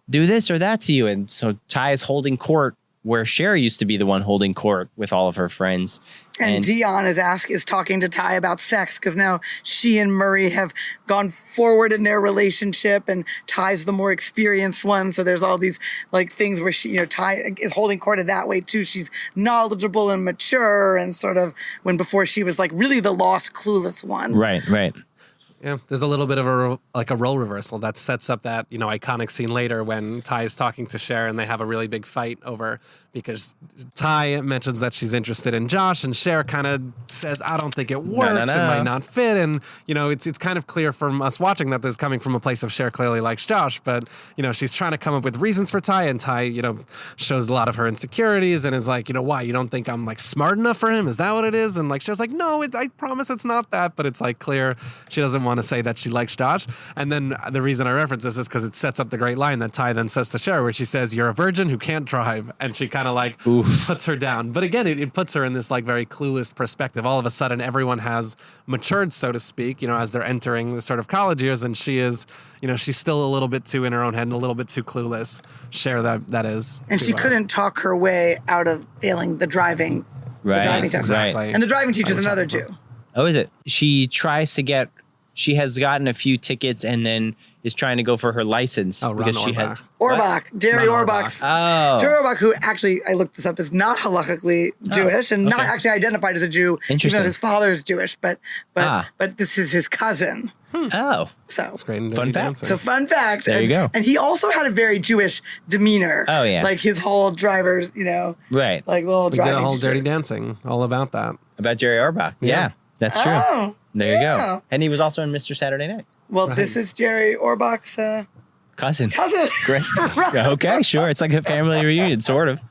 do this or that to you. And so Ty is holding court where Cher used to be the one holding court with all of her friends. And Dion is talking to Ty about sex because now she and Murray have gone forward in their relationship, and Ty's the more experienced one. So there's all these like things where Ty is holding court in that way too. She's knowledgeable and mature, and sort of when before she was like really the lost, clueless one. Right. Yeah, there's a little bit of a role reversal that sets up that, iconic scene later when Ty is talking to Cher and they have a really big fight over, because Ty mentions that she's interested in Josh and Cher kind of says, I don't think it works. No. It might not fit. And, it's kind of clear from us watching that this is coming from a place of Cher clearly likes Josh, but, she's trying to come up with reasons for Ty, and Ty, shows a lot of her insecurities and is like, why? You don't think I'm like smart enough for him? Is that what it is? And like, Cher's like, no, I promise it's not that. But it's like clear she doesn't want to say that she likes Josh. And then the reason I reference this is because it sets up the great line that Ty then says to Cher, where she says, you're a virgin who can't drive. And she kind of like puts her down. But again, it puts her in this like very clueless perspective. All of a sudden, everyone has matured, so to speak, as they're entering the sort of college years. And she is, she's still a little bit too in her own head and a little bit too clueless. Cher, that is. And she couldn't talk her way out of failing the driving. Right. The driving test. Exactly. And the driving teacher's another Jew. Oh, is it? She has gotten a few tickets and then is trying to go for her license. Oh, because Ron she had Orbach, Jerry Orbach. Oh. Jerry Orbach, who actually, I looked this up, is not halakhically Jewish and not actually identified as a Jew. Interesting. Even though his father is Jewish, but this is his cousin. Oh. So That's great. Fun fact. So fun fact. There you go. And he also had a very Jewish demeanor. Oh, yeah. Like his whole driver's, Right. like little We did driving. a whole Dirty Dancing, all about that. About Jerry Orbach. Yeah. That's true. Oh, There you go. And he was also in Mr. Saturday Night. well, this is Jerry Orbach's Cousin. cousin. Great. Okay, sure. It's like a family reunion, sort of.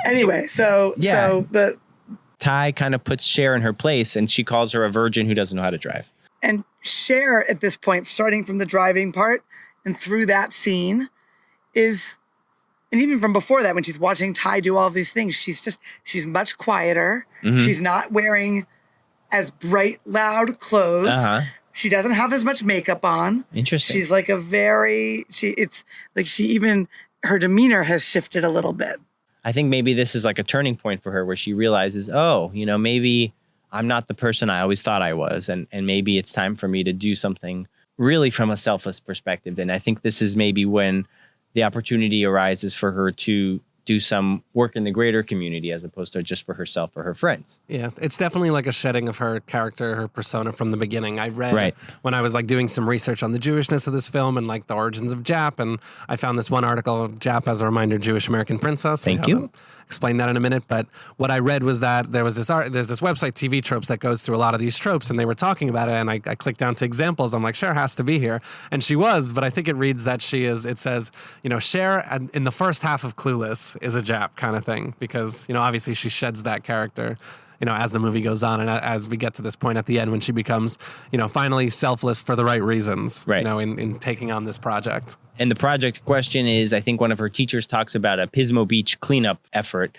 Anyway, so the Ty kind of puts Cher in her place, and she calls her a virgin who doesn't know how to drive. and Cher at this point, starting from the driving part and through that scene, and even from before that, when she's watching Ty do all of these things, she's much quieter. Mm-hmm. She's not wearing as bright, loud clothes. Uh-huh. She doesn't have as much makeup on. Interesting. She's like her demeanor has shifted a little bit. I think maybe this is like a turning point for her where she realizes, maybe I'm not the person I always thought I was. And maybe it's time for me to do something really from a selfless perspective. And I think this is maybe when the opportunity arises for her to do some work in the greater community as opposed to just for herself or her friends. Yeah, it's definitely like a shedding of her character, her persona from the beginning. I read when I was like doing some research on the Jewishness of this film and like the origins of Jap, and I found this one article, Jap, as a reminder, Jewish American princess. Thank you. Explain that in a minute. But what I read was that there's this website, TV Tropes, that goes through a lot of these tropes, and they were talking about it, and I clicked down to examples. I'm like, Cher has to be here. And she was, but I think it reads that she is, it says, Cher in the first half of Clueless is a Jap kind of thing, because, obviously she sheds that character, as the movie goes on, and as we get to this point at the end when she becomes, finally selfless for the right reasons, in taking on this project. And the project question is, I think one of her teachers talks about a Pismo Beach cleanup effort,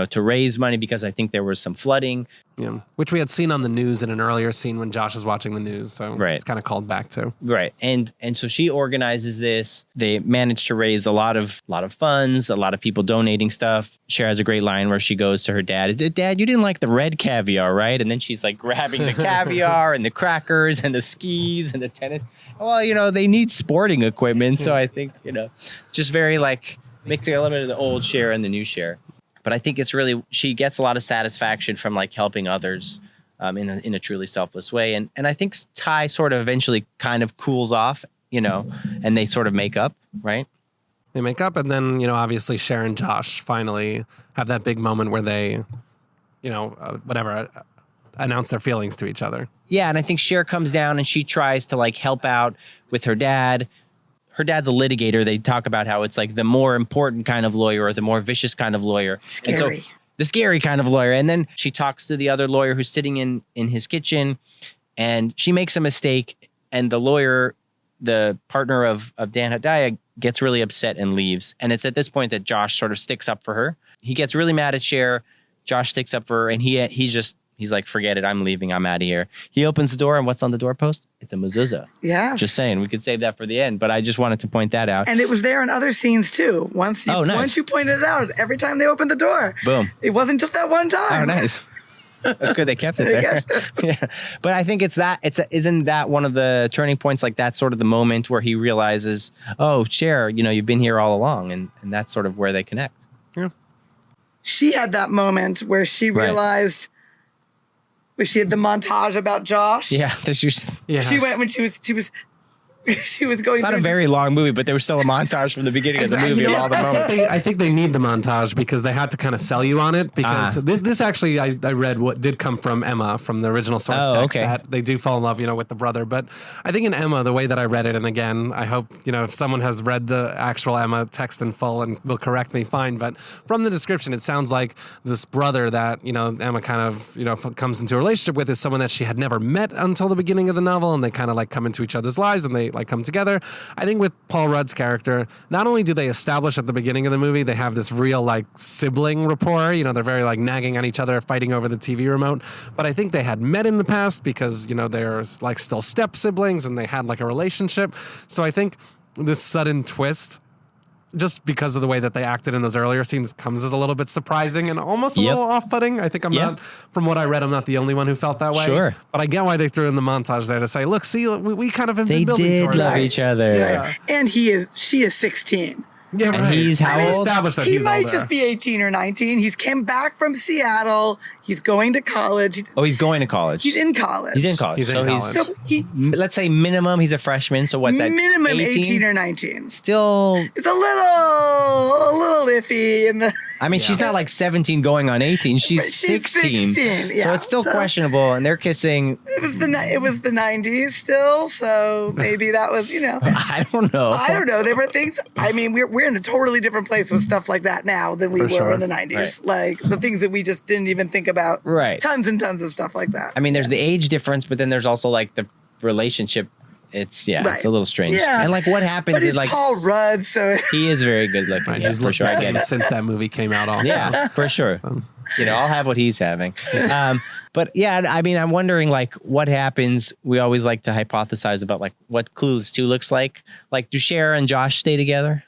to raise money because I think there was some flooding. Yeah, which we had seen on the news in an earlier scene when Josh is watching the news. So it's kind of called back to. Right. And so she organizes this. They manage to raise a lot of funds, a lot of people donating stuff. Cher has a great line where she goes to her dad, "Dad, you didn't like the red caviar, right?" And then she's like grabbing the caviar and the crackers and the skis and the tennis. Well, they need sporting equipment. So I think, just very like mixing a little bit of the old Cher and the new Cher. But I think it's really, she gets a lot of satisfaction from like helping others in a truly selfless way. And I think Ty sort of eventually kind of cools off, and they sort of make up, right? They make up, and then, obviously Cher and Josh finally have that big moment where they, announce their feelings to each other. Yeah, and I think Cher comes down and she tries to like help out with her dad. Her dad's a litigator. They talk about how it's like the more important kind of lawyer or the more vicious kind of lawyer. Scary. And so, the scary kind of lawyer. And then she talks to the other lawyer who's sitting in his kitchen, and she makes a mistake. And the lawyer, the partner of Dan Hedaya, gets really upset and leaves. And it's at this point that Josh sort of sticks up for her. He gets really mad at Cher. Josh sticks up for her, and he's like, forget it, I'm leaving, I'm out of here. He opens the door, and what's on the doorpost? It's a mezuzah. Yeah. Just saying, we could save that for the end, but I just wanted to point that out. And it was there in other scenes too. Once you pointed it out, every time they opened the door. Boom. It wasn't just that one time. Oh, nice. That's good they kept it there. Yeah. But I think isn't that one of the turning points? Like that's sort of the moment where he realizes, oh, Cher, you've been here all along, and that's sort of where they connect. Yeah. She had that moment where she realized. She had the montage about Josh. Yeah, She went when she was going. It's not a very long movie, but there was still a montage from the beginning of the movie of all the moments. I think they need the montage because they had to kind of sell you on it. Because this actually, I read what did come from Emma from the original source text. Okay. That they do fall in love, with the brother. But I think in Emma, the way that I read it, and again, I hope if someone has read the actual Emma text in full and will correct me, fine. But from the description, it sounds like this brother that Emma kind of comes into a relationship with is someone that she had never met until the beginning of the novel, and they kind of like come into each other's lives and they like come together. I think with Paul Rudd's character, not only do they establish at the beginning of the movie, they have this real like sibling rapport. They're very like nagging at each other, fighting over the TV remote. But I think they had met in the past because, they're like still step siblings and they had like a relationship. So I think this sudden twist, just because of the way that they acted in those earlier scenes, comes as a little bit surprising and almost a little off-putting. I think from what I read, I'm not the only one who felt that way. Sure. But I get why they threw in the montage there to say, look, see, we kind of have been building towards love that. each other. Yeah. And she is 16. Yeah, And he's how old? Established that He he's might older. just be 18 or 19. He's came back from Seattle. He's going to college. Oh, he's going to college. He's in college. He's in college. So Let's say minimum, he's a freshman. So what's that? minimum 18 or 19. Still, It's a little iffy. she's not like 17 going on 18. She's 16. 16, yeah. So it's still questionable, and they're kissing. It was the 90s still, so maybe that was, I don't know. I don't know. There were things. We're in a totally different place with stuff like that now than we were in the 90s. Right. Like the things that we just didn't even think about. Right. Tons and tons of stuff like that. There's the age difference, but then there's also like the relationship. It's a little strange. Yeah. And like what happens But he's is like Paul Rudd, so he is very good looking. Right, Yeah, he's for looked sure. the I same get it. since that movie came out also. Yeah, for sure. I'll have what he's having. But yeah, I'm wondering like what happens. We always like to hypothesize about like what Clueless 2 looks like. Like, do Cher and Josh stay together?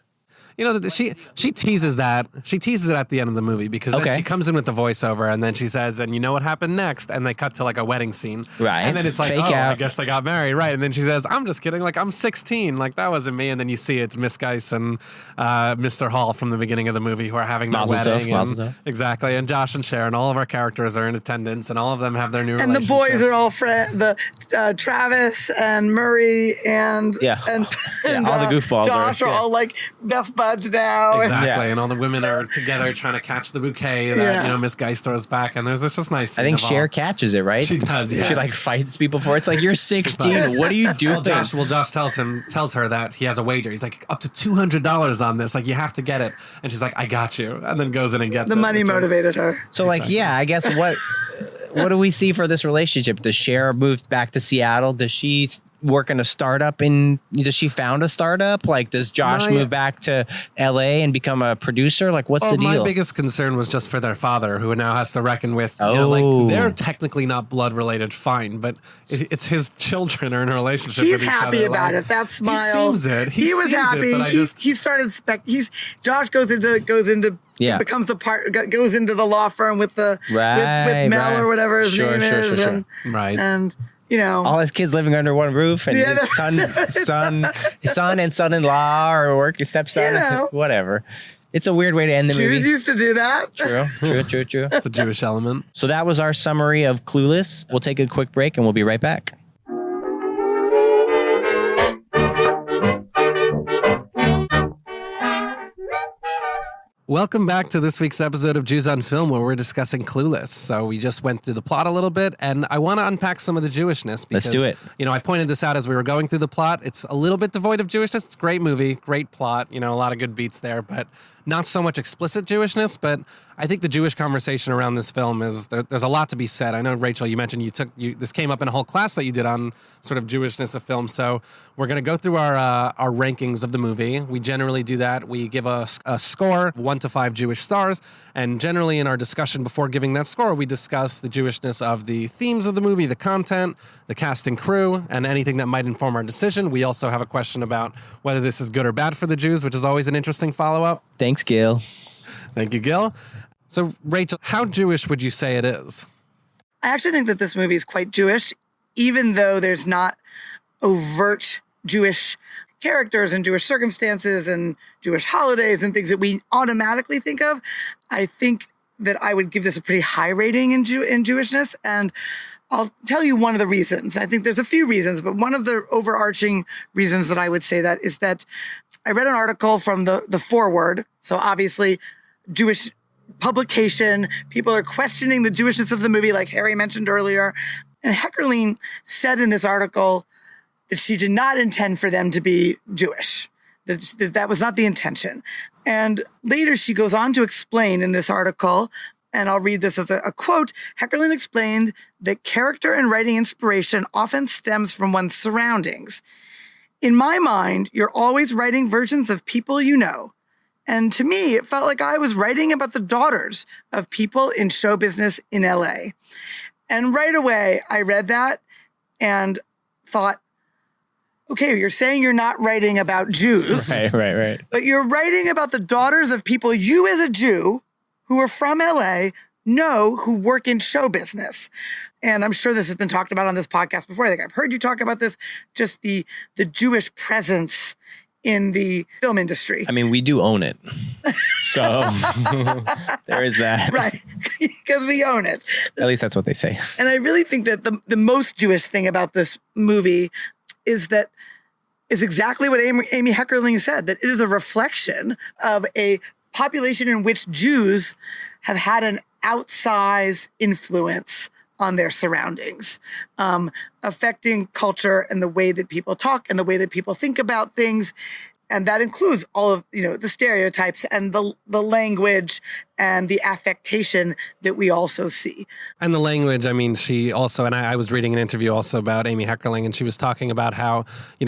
You know, she teases that. She teases it at the end of the movie because then she comes in with the voiceover and then she says, and you know what happened next? And they cut to like a wedding scene. Right. And then it's like, Fake oh, out. I guess they got married. Right. And then she says, I'm just kidding. Like, I'm 16. Like, that wasn't me. And then you see it's Miss Geis and Mr. Hall from the beginning of the movie who are having their wedding. Exactly. And Josh and Cher and all of our characters are in attendance and all of them have their new and the boys are all Travis and Murray and all the goofballs Josh are all like best buds now. Exactly, and all the women are together trying to catch the bouquet that Miss Geis throws back, and there's this just nice. I think Cher catches it, right? She does. Yes. She like fights people for it. It's like, you're 16. What are you doing? Josh tells her that he has a wager. He's like, up to $200 on this. Like, you have to get it, and she's like, I got you, and then goes in and gets the it. money motivated her. So like, I guess what do we see for this relationship? Does Cher move back to Seattle? Does she work in a startup? Does she found a startup? Like, does Josh move back to LA and become a producer? Like, what's the deal? My biggest concern was just for their father, who now has to reckon with, like, they're technically not blood related, fine, but it's his children are in a relationship with each other. He's happy about it. That smile. He seems it. He was happy. He started, Josh goes into becomes the part, goes into the law firm with with Mel or whatever his name is. And you know, all his kids living under one roof, and his son and son-in-law or stepson, whatever. It's a weird way to end the movie. Jews used to do that. True. It's a Jewish element. So that was our summary of Clueless. We'll take a quick break and we'll be right back. Welcome back to this week's episode of Jews on Film, where we're discussing Clueless. So we just went through the plot a little bit, and I want to unpack some of the Jewishness. Because, let's do it. You know, I pointed this out as we were going through the plot. It's a little bit devoid of Jewishness. It's a great movie, great plot, you know, a lot of good beats there, but not so much explicit Jewishness. But I think the Jewish conversation around this film is there's a lot to be said. I know, Rachel, you mentioned this came up in a whole class that you did on sort of Jewishness of film. So we're going to go through our rankings of the movie. We generally do that. We give a score, 1 to 5 Jewish stars. And generally in our discussion before giving that score, we discuss the Jewishness of the themes of the movie, the content, the cast and crew, and anything that might inform our decision. We also have a question about whether this is good or bad for the Jews, which is always an interesting follow-up. Thanks, Gil. Thank you, Gil. So, Rachel, how Jewish would you say it is? I actually think that this movie is quite Jewish, even though there's not overt Jewish characters and Jewish circumstances and Jewish holidays and things that we automatically think of. I think that I would give this a pretty high rating in Jewishness. And I'll tell you one of the reasons. I think there's a few reasons, but one of the overarching reasons that I would say that is that I read an article from the Forward. So obviously Jewish publication. People are questioning the Jewishness of the movie, like Harry mentioned earlier. And Heckerling said in this article that she did not intend for them to be Jewish. That was not the intention. And later she goes on to explain in this article, and I'll read this as a quote. Heckerling explained that character and writing inspiration often stems from one's surroundings. In my mind, you're always writing versions of people you know. And to me, it felt like I was writing about the daughters of people in show business in LA. And right away, I read that and thought, okay, you're saying you're not writing about Jews. Right. But you're writing about the daughters of people you as a Jew who are from LA know who work in show business. And I'm sure this has been talked about on this podcast before. I think I've heard you talk about this, just the Jewish presence in the film industry. I mean, we do own it. So there is that. Right. Because we own it. At least that's what they say. And I really think that the most Jewish thing about this movie is exactly what Amy Heckerling said, that it is a reflection of a population in which Jews have had an outsized influence on their surroundings, affecting culture and the way that people talk and the way that people think about things. And that includes all of, the stereotypes and the language and the affectation that we also see. And the language, I mean, she also, and I was reading an interview also about Amy Heckerling, and she was talking about how,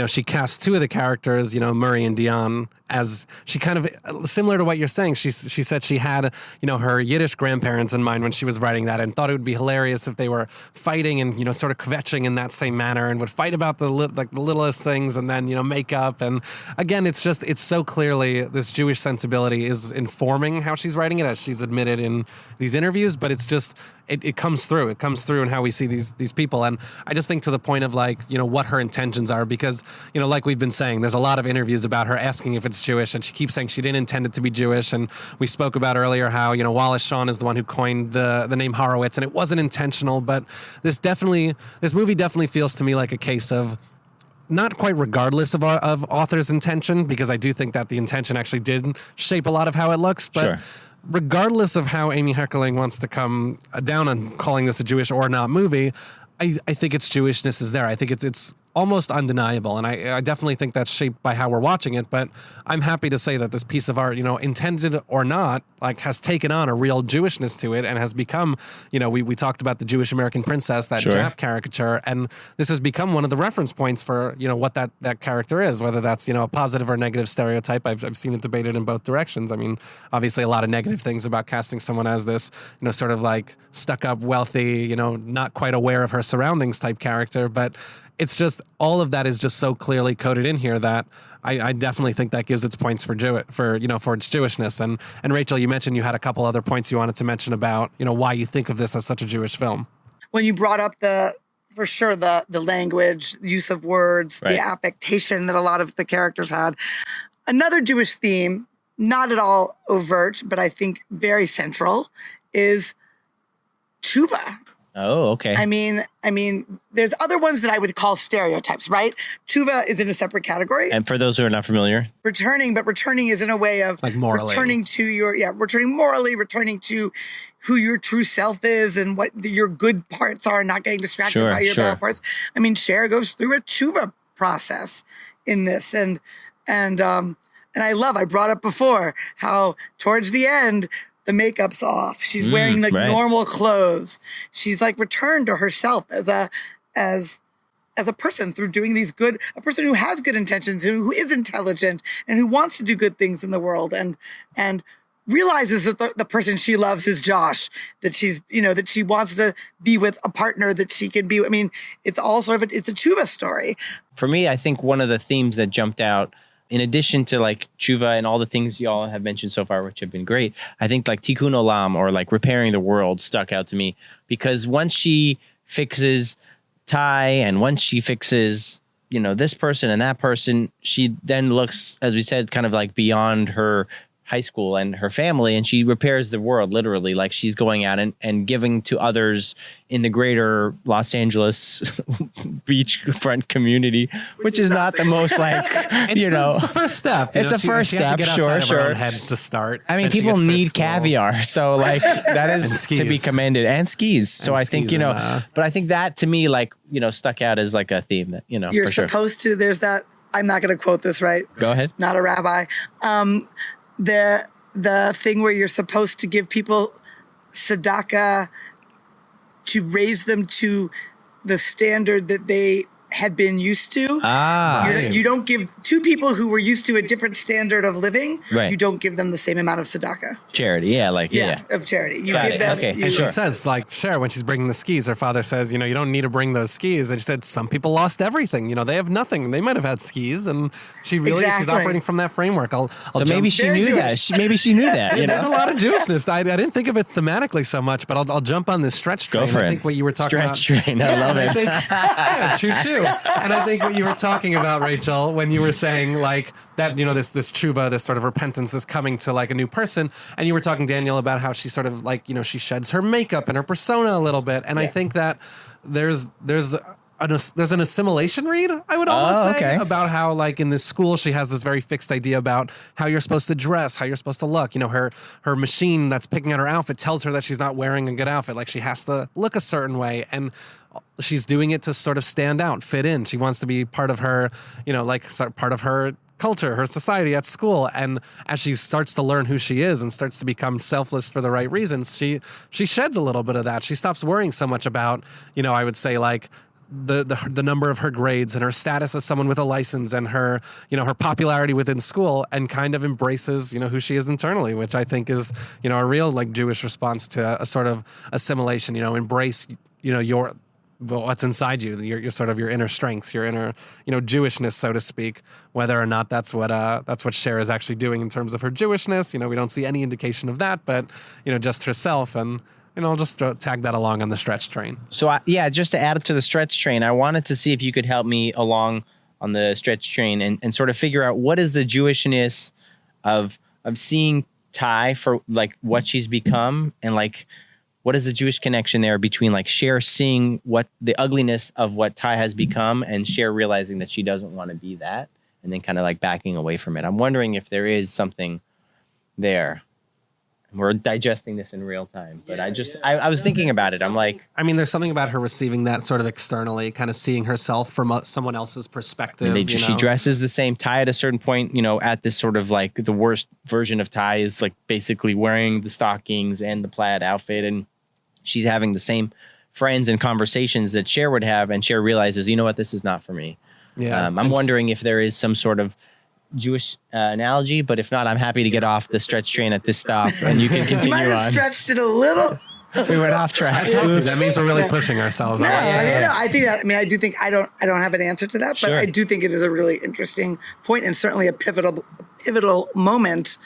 she cast two of the characters, Murray and Dion, as she kind of, similar to what you're saying, she said she had, her Yiddish grandparents in mind when she was writing that, and thought it would be hilarious if they were fighting and, sort of kvetching in that same manner, and would fight about the littlest things, and then, make up. And again, it's so clearly this Jewish sensibility is informing how she's writing it, as she's admitted in these interviews, but it's just, it comes through. It comes through in how we see these people. And I just think to the point of what her intentions are, because, like we've been saying, there's a lot of interviews about her asking if it's Jewish, and she keeps saying she didn't intend it to be Jewish. And we spoke about earlier how, Wallace Shawn is the one who coined the name Horowitz, and it wasn't intentional, but this movie definitely feels to me like a case of, not quite regardless of author's intention, because I do think that the intention actually did shape a lot of how it looks, but Sure. Regardless of how Amy Heckerling wants to come down on calling this a Jewish or not movie, I think its Jewishness is there. I think it's almost undeniable, and I definitely think that's shaped by how we're watching it. But I'm happy to say that this piece of art, intended or not, has taken on a real Jewishness to it, and has become, we talked about the Jewish American Princess, that Sure. Jap caricature, and this has become one of the reference points for what that character is, whether that's a positive or negative stereotype. I've seen it debated in both directions. I mean, obviously a lot of negative things about casting someone as this, sort of stuck up, wealthy, not quite aware of her surroundings type character, but it's just, all of that is just so clearly coded in here that I definitely think that gives its points for its Jewishness. And Rachel, you mentioned you had a couple other points you wanted to mention about, why you think of this as such a Jewish film. When you brought up the language, use of words, Right. the affectation that a lot of the characters had. Another Jewish theme, not at all overt, but I think very central, is tshuva. Oh, okay. I mean, there's other ones that I would call stereotypes, right? Tshuva is in a separate category. And for those who are not familiar, Returning is in a way of morally. returning morally, returning to who your true self is and what your good parts are, not getting distracted Sure, by your sure. bad parts. I mean, Cher goes through a tshuva process in this, and I brought up before how towards the end, the makeup's off. She's wearing right. normal clothes. She's returned to herself as a person through doing these a person who has good intentions, who is intelligent and who wants to do good things in the world, and realizes that the person she loves is Josh, that she's, that she wants to be with a partner that she can be. I mean, it's all sort of it's a tshuva story. for me, I think one of the themes that jumped out, in addition to tshuva and all the things y'all have mentioned so far, which have been great, I think tikkun olam, or repairing the world, stuck out to me, because once she fixes Ty and once she fixes, this person and that person, she then looks, as we said, kind of beyond her high school and her family, and she repairs the world, literally. She's going out and giving to others in the greater Los Angeles beachfront community, which is not the most It's the first step. It's a first she had to step, get outside of her sure. own head to start. I mean, Then she people gets to need school. caviar, so that is And to be skis. commended, and skis. So And I think skis and, but I think that to me stuck out as a theme that You're for sure. supposed to. There's that. I'm not going to quote this right. Go ahead. Not a rabbi. The thing where you're supposed to give people tzedakah to raise them to the standard that they had been used to. You don't give two people who were used to a different standard of living. Right. You don't give them the same amount of tzedakah. Charity, yeah. Of charity. You Got give it. them. Okay. you- And Sure. she says, Cher, when she's bringing the skis, her father says, you don't need to bring those skis. And she said, some people lost everything. They have nothing. They might have had skis. And she's Exactly. operating from that framework. So maybe she Very knew that. Jewish. Maybe she knew that. There's a lot of Jewishness. I didn't think of it thematically so much, but I'll jump on this stretch train. Go for I it. think what you were talking about. Stretch train. I love it. Choo-choo. And I think what you were talking about, Rachel, when you were saying that, this tshuva, this sort of repentance, this coming to a new person. And you were talking, Daniel, about how she sort of she sheds her makeup and her persona a little bit. And I think that there's an assimilation read, I would almost say, okay. about how in this school she has this very fixed idea about how you're supposed to dress, how you're supposed to look. Her machine that's picking out her outfit tells her that she's not wearing a good outfit. She has to look a certain way, and she's doing it to sort of stand out, fit in. She wants to be part of her, part of her culture, her society at school. And as she starts to learn who she is and starts to become selfless for the right reasons, she sheds a little bit of that. She stops worrying so much about, I would say the number of her grades and her status as someone with a license and her, her popularity within school, and kind of embraces, who she is internally, which I think is, a real like Jewish response to a sort of assimilation, embrace, what's inside you, your sort of your inner strengths, your inner, Jewishness, so to speak, whether or not that's what Cher is actually doing in terms of her Jewishness. We don't see any indication of that, but, just herself. And, I'll just tag that along on the stretch train. So, just to add it to the stretch train, I wanted to see if you could help me along on the stretch train and sort of figure out what is the Jewishness of seeing Ty for like what she's become, and like what is the Jewish connection there between like Cher seeing what the ugliness of what Ty has become and Cher realizing that she doesn't want to be that, and then kind of like backing away from it. I'm wondering if there is something there. We're digesting this in real time, but I was thinking about it. I'm like, I mean, there's something about her receiving that sort of externally, kind of seeing herself from someone else's perspective. She dresses the same. Ty at a certain point, at this sort of like the worst version of Ty is like basically wearing the stockings and the plaid outfit, and she's having the same friends and conversations that Cher would have, and Cher realizes, you know what, this is not for me. Yeah, I'm wondering if there is some sort of Jewish analogy, but if not, I'm happy to get off the stretch train at this stop, and you can continue might have on. Stretched it a little. We went off track. That means we're really pushing ourselves. No, I think that. I mean, I do think I don't have an answer to that, but Sure. I do think it is a really interesting point, and certainly a pivotal moment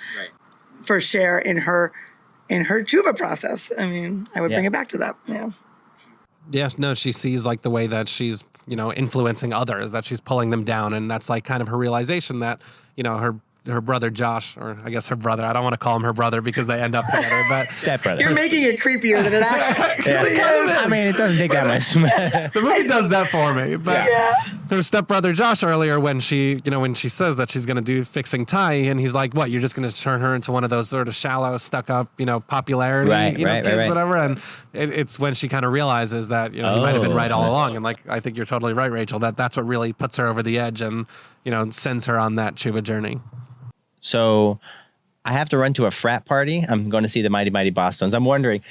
for Cher in her tshuva process. I mean, I would bring it back to that. Yeah. Yeah, no, she sees like the way that she's, influencing others, that she's pulling them down. And that's like kind of her realization that, her brother Josh, or I guess her brother, I don't want to call him her brother because they end up together, but Stepbrother. You're making it creepier than it actually is. I mean, it doesn't take that much. the movie does that for me. But her stepbrother Josh earlier, when she says that she's going to do fixing Ty, and he's like, what, you're just going to turn her into one of those sort of shallow, stuck up, popularity kids, whatever. And it's when she kind of realizes that, he might have been right all along. And like, I think you're totally right, Rachel, that's what really puts her over the edge and, sends her on that tshuva journey. So I have to run to a frat party. I'm going to see the Mighty Mighty Bosstones. I'm wondering,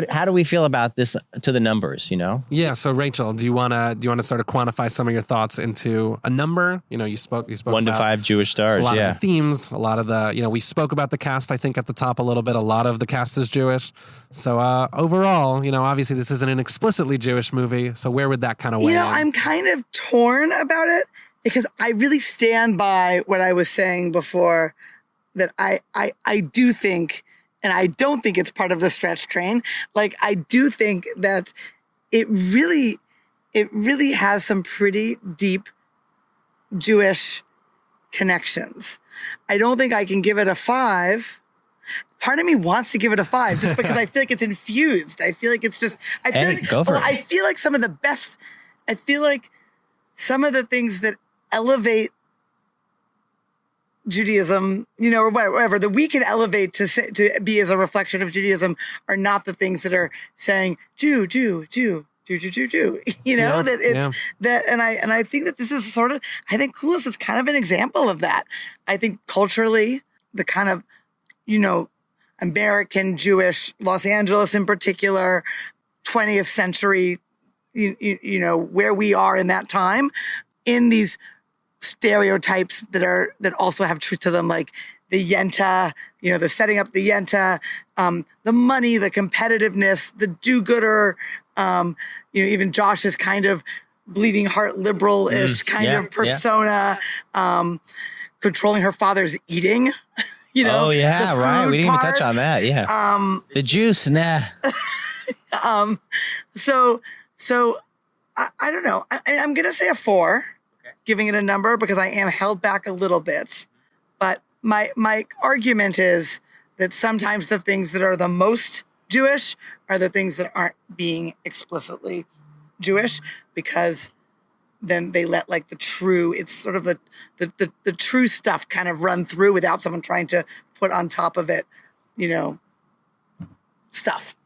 how do we feel about this to the numbers, Yeah. So Rachel, do you want to sort of quantify some of your thoughts into a number? You spoke 1 to 5 Jewish stars. A lot of the themes, a lot of the, we spoke about the cast, I think at the top a little bit, a lot of the cast is Jewish. So overall, obviously this isn't an explicitly Jewish movie. So where would that kind of weigh in? I'm kind of torn about it because I really stand by what I was saying before, that I do think, and I don't think it's part of the stretch train. Like, I do think that it really has some pretty deep Jewish connections. I don't think I can give it a 5. Part of me wants to give it a 5 just because I feel like it's infused. I feel like it's just, I feel like some of the things that elevate Judaism, or whatever, that we can elevate to be as a reflection of Judaism are not the things that are saying Jew, that it's that, and I think that this is sort of, I think Clueless is kind of an example of that. I think culturally, the kind of, American Jewish, Los Angeles in particular, 20th century, where we are in that time, in these stereotypes that also have truth to them, like the yenta, the setting up the yenta, the money, the competitiveness, the do-gooder, even Josh's kind of bleeding heart liberal-ish of persona, controlling her father's eating. Oh yeah, right. We didn't even touch on that. Yeah. The juice, nah. So I don't know. I'm gonna say a 4. Giving it a number because I am held back a little bit. But my argument is that sometimes the things that are the most Jewish are the things that aren't being explicitly Jewish, because then they let like the true, it's sort of the true stuff kind of run through without someone trying to put on top of it, stuff.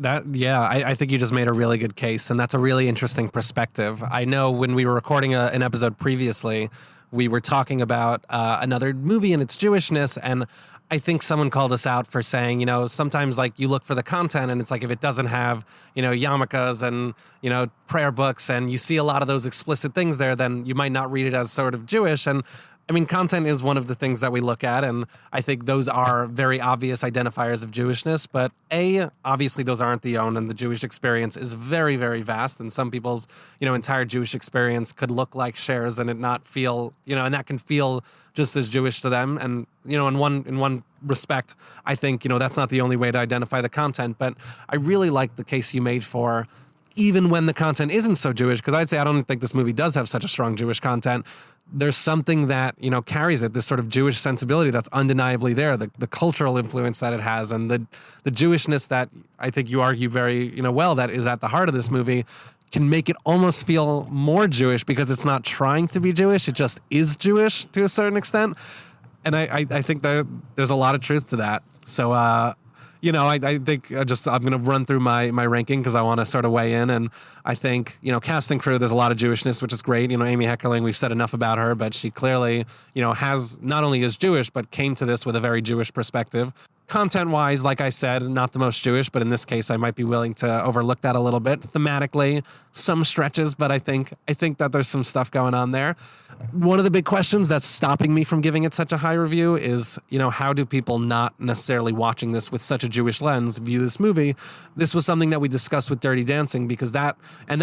I think you just made a really good case, and that's a really interesting perspective. I know when we were recording an episode previously, we were talking about another movie and its Jewishness, and I think someone called us out for saying, you know, sometimes like you look for the content and it's like if it doesn't have, you know, yarmulkes and, you know, prayer books and you see a lot of those explicit things there, then you might not read it as sort of Jewish. And I mean, content is one of the things that we look at, and I think those are very obvious identifiers of Jewishness. But obviously those aren't the own, and the Jewish experience is very, very vast. And some people's, you know, entire Jewish experience could look like Cher's and it not feel, you know, and that can feel just as Jewish to them. And, you know, in one respect, I think, you know, that's not the only way to identify the content. But I really like the case you made for even when the content isn't so Jewish, because I'd say I don't think this movie does have such a strong Jewish content. There's something that, you know, carries it, this sort of Jewish sensibility that's undeniably there, the cultural influence that it has, and the Jewishness that I think you argue very, you know, well, that is at the heart of this movie, can make it almost feel more Jewish because it's not trying to be Jewish, it just is Jewish to a certain extent. And I think that there's a lot of truth to that. So, you know, I think I'm going to run through my ranking because I want to sort of weigh in. And I think, you know, cast and crew, there's a lot of Jewishness, which is great. You know, Amy Heckerling, we've said enough about her, but she clearly, you know, has not only is Jewish, but came to this with a very Jewish perspective. Content-wise, like I said, not the most Jewish, but in this case, I might be willing to overlook that a little bit. Thematically, some stretches, but I think that there's some stuff going on there. One of the big questions that's stopping me from giving it such a high review is, you know, how do people not necessarily watching this with such a Jewish lens view this movie? This was something that we discussed with Dirty Dancing because that had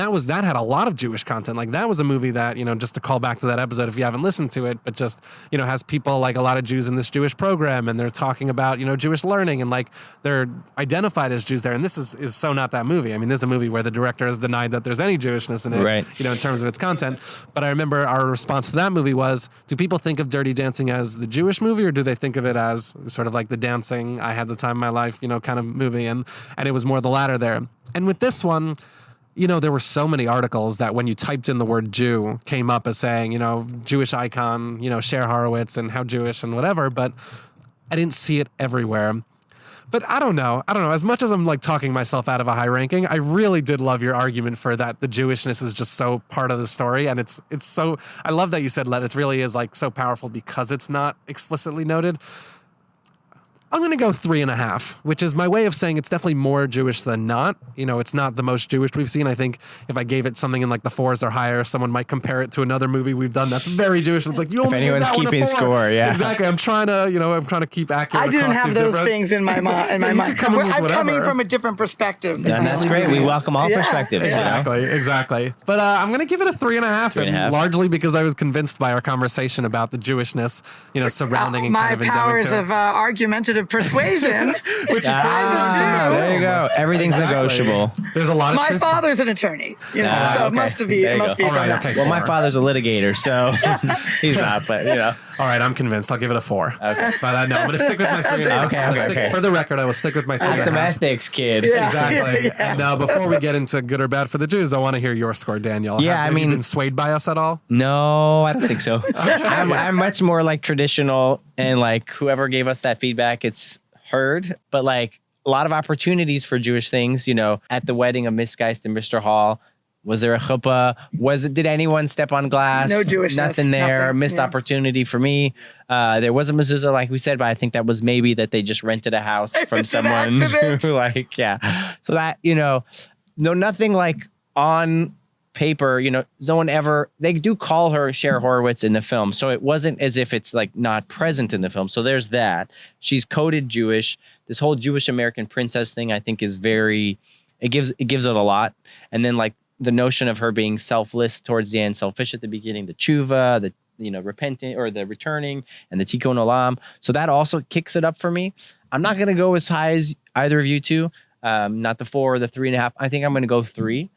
a lot of Jewish content. Like that was a movie that, you know, just to call back to that episode if you haven't listened to it, but just, you know, has people like a lot of Jews in this Jewish program and they're talking about, you know, Jewish learning and like they're identified as Jews there. And this is so not that movie. I mean, this is a movie where the director has denied that there's any Jewishness in it, right, you know, in terms of its content. But I remember our response to that movie was, do people think of Dirty Dancing as the Jewish movie or do they think of it as sort of like the dancing, I had the time of my life, you know, kind of movie? And it was more the latter there. And with this one, you know, there were so many articles that when you typed in the word Jew came up as saying, you know, Jewish icon, you know, Cher Horowitz and how Jewish and whatever, but I didn't see it everywhere. But I don't know. As much as I'm like talking myself out of a high ranking, I really did love your argument for that. The Jewishness is just so part of the story. And it's so, I love that you said that it really is like so powerful because it's not explicitly noted. I'm going to go 3.5, which is my way of saying it's definitely more Jewish than not. You know, it's not the most Jewish we've seen. I think if I gave it something in like the 4s or higher, someone might compare it to another movie we've done that's very Jewish. And it's like, you only if anyone's give that keeping one a 4. score, yeah. Exactly. I'm trying to keep accurate. I didn't across have these those different- things in my mind. I'm coming from a different perspective. And that's great. We welcome all Yeah, perspectives. Exactly. But I'm going to give it a 3.5, 3.5. and largely because I was convinced by our conversation about the Jewishness, you know, surrounding and my kind of powers endemic of argumentative persuasion, which there you go. Everything's negotiable. There's a lot of my truth. father's an attorney, you know, so okay. it must be. There It you must go. be. All right, from that. okay. Well, my 4. father's a litigator, so he's not, but you know. All right, I'm convinced. I'll give it a 4. Okay. But no, I'm going to stick with my 3.5. Okay. For the record, I will stick with my 3.5. Have some ethics, kid. Yeah. Exactly. Yeah. And now, before we get into good or bad for the Jews, I want to hear your score, Daniel. Yeah, Have you been swayed by us at all? No, I don't think so. I'm much more like traditional, and like whoever gave us that feedback, it's heard. But like a lot of opportunities for Jewish things, you know, at the wedding of Miss Geist and Mr. Hall. Was there a chuppah? Did anyone step on glass? No Jewishness. Nothing there. Nothing. Missed opportunity for me. There was a mezuzah, like we said, but I think that was maybe that they just rented a house from someone who like, yeah. So that, you know, nothing like on paper, you know, no one ever, they do call her Cher Horowitz in the film. So it wasn't as if it's like not present in the film. So there's that. She's coded Jewish. This whole Jewish American princess thing, I think is very, it gives it a lot. And then like, the notion of her being selfless towards the end, selfish at the beginning, the tshuva, the, you know, repenting or the returning and the tikkun olam. So that also kicks it up for me. I'm not going to go as high as either of you two. Not the 4 or the 3.5. I think I'm going to go 3.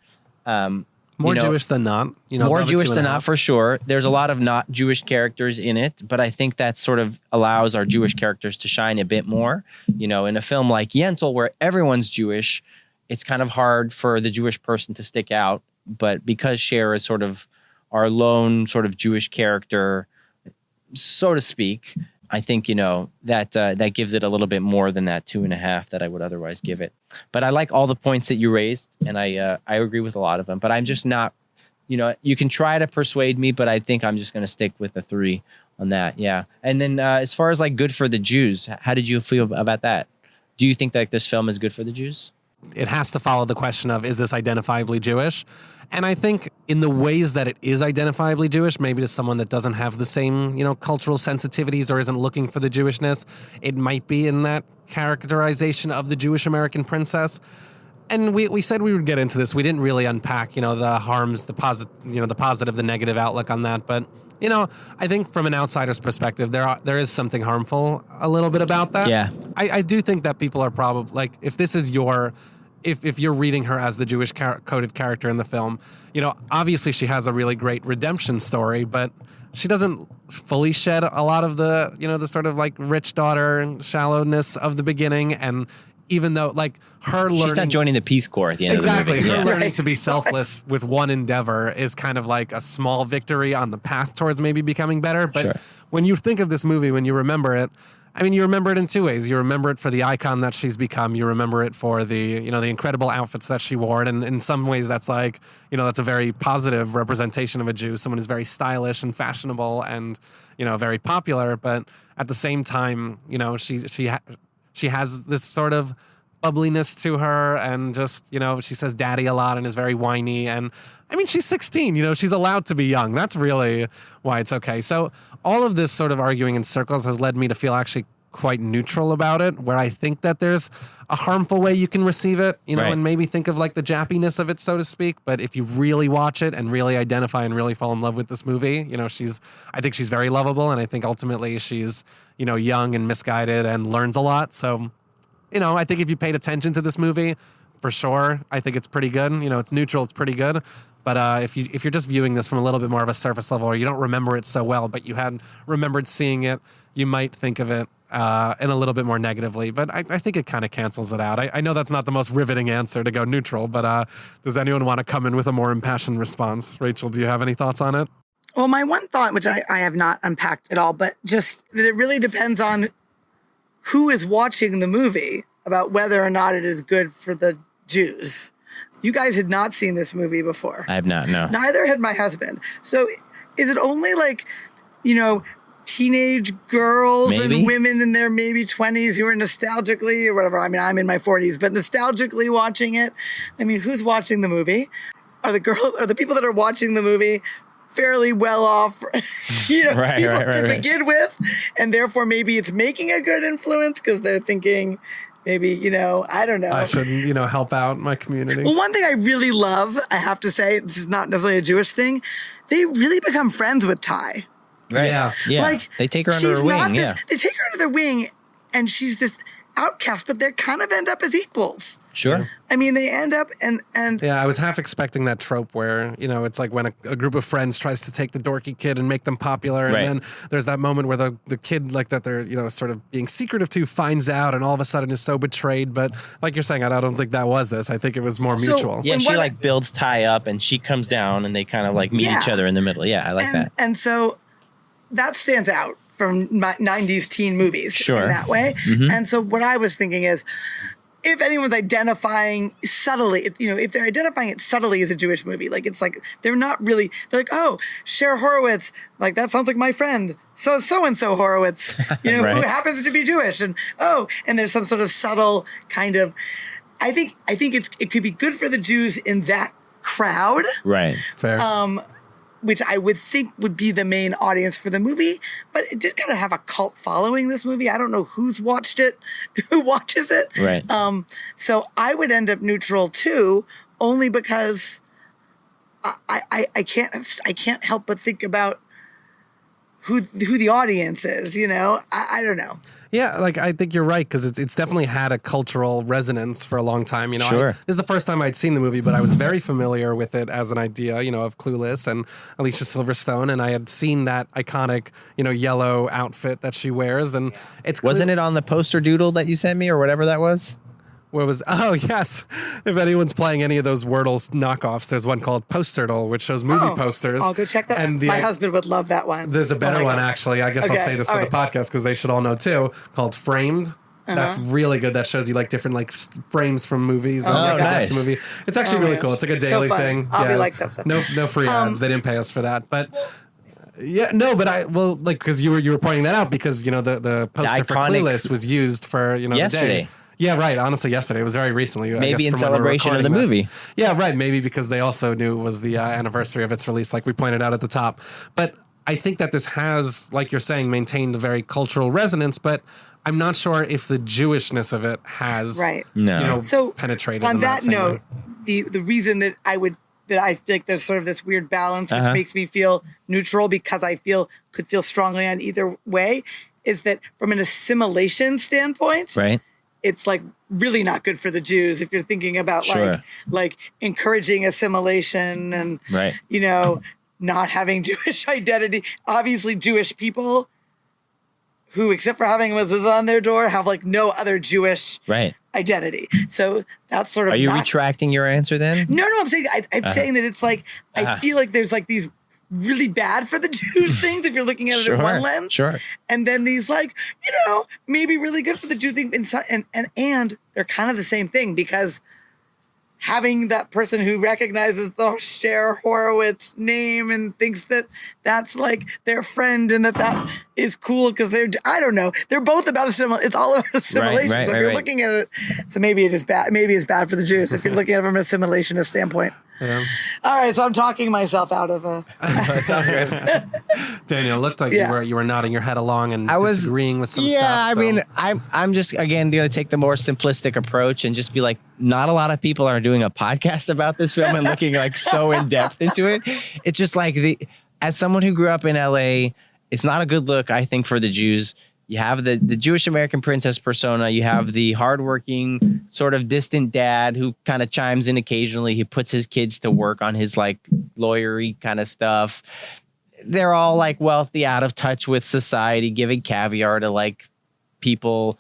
More Jewish than not. You know, more above a Jewish than 2.5. not for sure. There's a lot of not Jewish characters in it, but I think that sort of allows our Jewish characters to shine a bit more. You know, in a film like Yentl, where everyone's Jewish, it's kind of hard for the Jewish person to stick out, but because Cher is sort of our lone sort of Jewish character, so to speak, I think, you know, that gives it a little bit more than that 2.5 that I would otherwise give it. But I like all the points that you raised, and I agree with a lot of them, but I'm just not, you know, you can try to persuade me, but I think I'm just going to stick with the 3 on that. Yeah. And then as far as like good for the Jews, how did you feel about that? Do you think that this film is good for the Jews? It has to follow the question of, is this identifiably Jewish? And I think in the ways that it is identifiably Jewish, maybe to someone that doesn't have the same, cultural sensitivities or isn't looking for the Jewishness, it might be in that characterization of the Jewish American princess. And we said we would get into this. We didn't really unpack, the harms, the positive, the negative outlook on that. But, I think from an outsider's perspective, there is something harmful a little bit about that. Yeah. I do think that people are probably, like, if this is if you're reading her as the Jewish coded character in the film, obviously she has a really great redemption story, but she doesn't fully shed a lot of the, the sort of like rich daughter and shallowness of the beginning. And even though like her learning... She's not joining the Peace Corps at the end of the movie. Exactly. Her Yeah. learning to be selfless with one endeavor is kind of like a small victory on the path towards maybe becoming better. But Sure. when you think of this movie, when you remember it, I mean, you remember it in two ways. You remember it for the icon that she's become. You remember it for the, the incredible outfits that she wore. And in some ways, that's like, that's a very positive representation of a Jew, someone who's very stylish and fashionable and, very popular. But at the same time, she has this sort of bubbliness to her and just, she says daddy a lot and is very whiny. And I mean, she's 16, she's allowed to be young. That's really why it's okay. So all of this sort of arguing in circles has led me to feel actually quite neutral about it, where I think that there's a harmful way you can receive it, Right. and maybe think of like the jappiness of it, so to speak. But if you really watch it and really identify and really fall in love with this movie, I think she's very lovable. And I think ultimately she's, young and misguided and learns a lot. So, I think if you paid attention to this movie, for sure, I think it's pretty good. It's neutral, it's pretty good. But if you're just viewing this from a little bit more of a surface level, or you don't remember it so well, but you had remembered seeing it, you might think of it in a little bit more negatively. But I think it kind of cancels it out. I know that's not the most riveting answer to go neutral, but does anyone want to come in with a more impassioned response? Rachel, do you have any thoughts on it? Well, my one thought, which I have not unpacked at all, but just that it really depends on who is watching the movie about whether or not it is good for the Jews. You guys had not seen this movie before. I have not, no. Neither had my husband. So is it only like, teenage girls Maybe. and women in their maybe 20s who are nostalgically or whatever? I mean, I'm in my 40s, but nostalgically watching it. I mean, who's watching the movie? Are the people that are watching the movie fairly well off, people to begin with? And therefore maybe it's making a good influence because they're thinking... Maybe, I don't know. I should, help out my community. Well, one thing I really love, I have to say, this is not necessarily a Jewish thing, they really become friends with Ty. Right. Yeah. Like, they take her under their wing. They take her under their wing, and she's this outcast, but they kind of end up as equals. Sure. I mean, they end up and yeah, I was half expecting that trope where, it's like when a group of friends tries to take the dorky kid and make them popular. And Right. then there's that moment where the kid like that they're, sort of being secretive to finds out and all of a sudden is so betrayed. But like you're saying, I don't think that was this. I think it was more mutual. Yeah, And she what- like builds Ty up and she comes down and they kind of like meet each other in the middle. Yeah, I like that. And so that stands out from 90s teen movies Sure. in that way. Mm-hmm. And so what I was thinking is, if anyone's identifying subtly, if they're identifying it subtly as a Jewish movie, like it's like they're not really, they're like, oh, Cher Horowitz, like that sounds like my friend, so-and-so Horowitz, who Right. happens to be Jewish, and there's some sort of subtle kind of, I think it could be good for the Jews in that crowd, Right. Fair. which I would think would be the main audience for the movie, but it did kind of have a cult following, this movie. I don't know who's watched it, who watches it. Right. So I would end up neutral too, only because I can't help but think about who the audience is, I don't know. Yeah, like I think you're right because it's definitely had a cultural resonance for a long time. Sure. This is the first time I'd seen the movie, but I was very familiar with it as an idea, of Clueless and Alicia Silverstone, and I had seen that iconic, yellow outfit that she wears, and Wasn't it on the poster doodle that you sent me or whatever that was? Where was yes? If anyone's playing any of those Wordle knockoffs, there's one called Postertle, which shows movie posters. I'll go check that. And My husband would love that one. There's a better one, actually. I guess I'll Okay, say this for all the podcast because they should all know too. Called Framed. That's really good. That shows you like different frames from movies. And, like, nice. the movie. It's actually really cool. It's like a daily fun. thing. Avi likes that stuff. No free ads. They didn't pay us for that, but. Yeah, no, but because you were pointing that out because the poster for iconic- Clueless was used for Yesterday. the day. Yeah, right. Honestly, yesterday. It was very recently. I Maybe guess, in from when we're celebration of the recording this. movie. Yeah, right. Maybe because they also knew it was the anniversary of its release, like we pointed out at the top. But I think that this has, like you're saying, maintained a very cultural resonance. But I'm not sure if the Jewishness of it has, No. So penetrated. on in that same note, way. the reason that I feel like there's sort of this weird balance, which makes me feel neutral because I could feel strongly on either way, is that from an assimilation standpoint, Right. it's like really not good for the Jews if you're thinking about Sure. like encouraging assimilation and Right. not having Jewish identity. Obviously, Jewish people who, except for having mezuzah on their door, have like no other Jewish Right. identity. So that's sort of. Are you retracting your answer then? No, I'm saying I'm saying that it's like I feel like there's like these really bad for the Jews things if you're looking at it at one lens. Sure. And then these like, maybe really good for the Jew thing. And they're kind of the same thing because having that person who recognizes the Cher Horowitz name and thinks that that's like their friend and that is cool because I don't know. They're both about it's all about assimilation. Right, so if you're right. looking at it, so maybe it is bad. Maybe it's bad for the Jews if you're looking at it from an assimilationist standpoint. Yeah. All right, so I'm talking myself out of Daniel, it looked like you were nodding your head along and disagreeing with some stuff. Yeah, I so. mean, I'm just again going to take the more simplistic approach and just be like, not a lot of people are doing a podcast about this film and looking like so in depth into it. It's just like as someone who grew up in LA, it's not a good look, I think, for the Jews. You have the Jewish American princess persona. You have the hardworking, sort of distant dad who kind of chimes in occasionally. He puts his kids to work on his like lawyery kind of stuff. They're all like wealthy, out of touch with society, giving caviar to like people.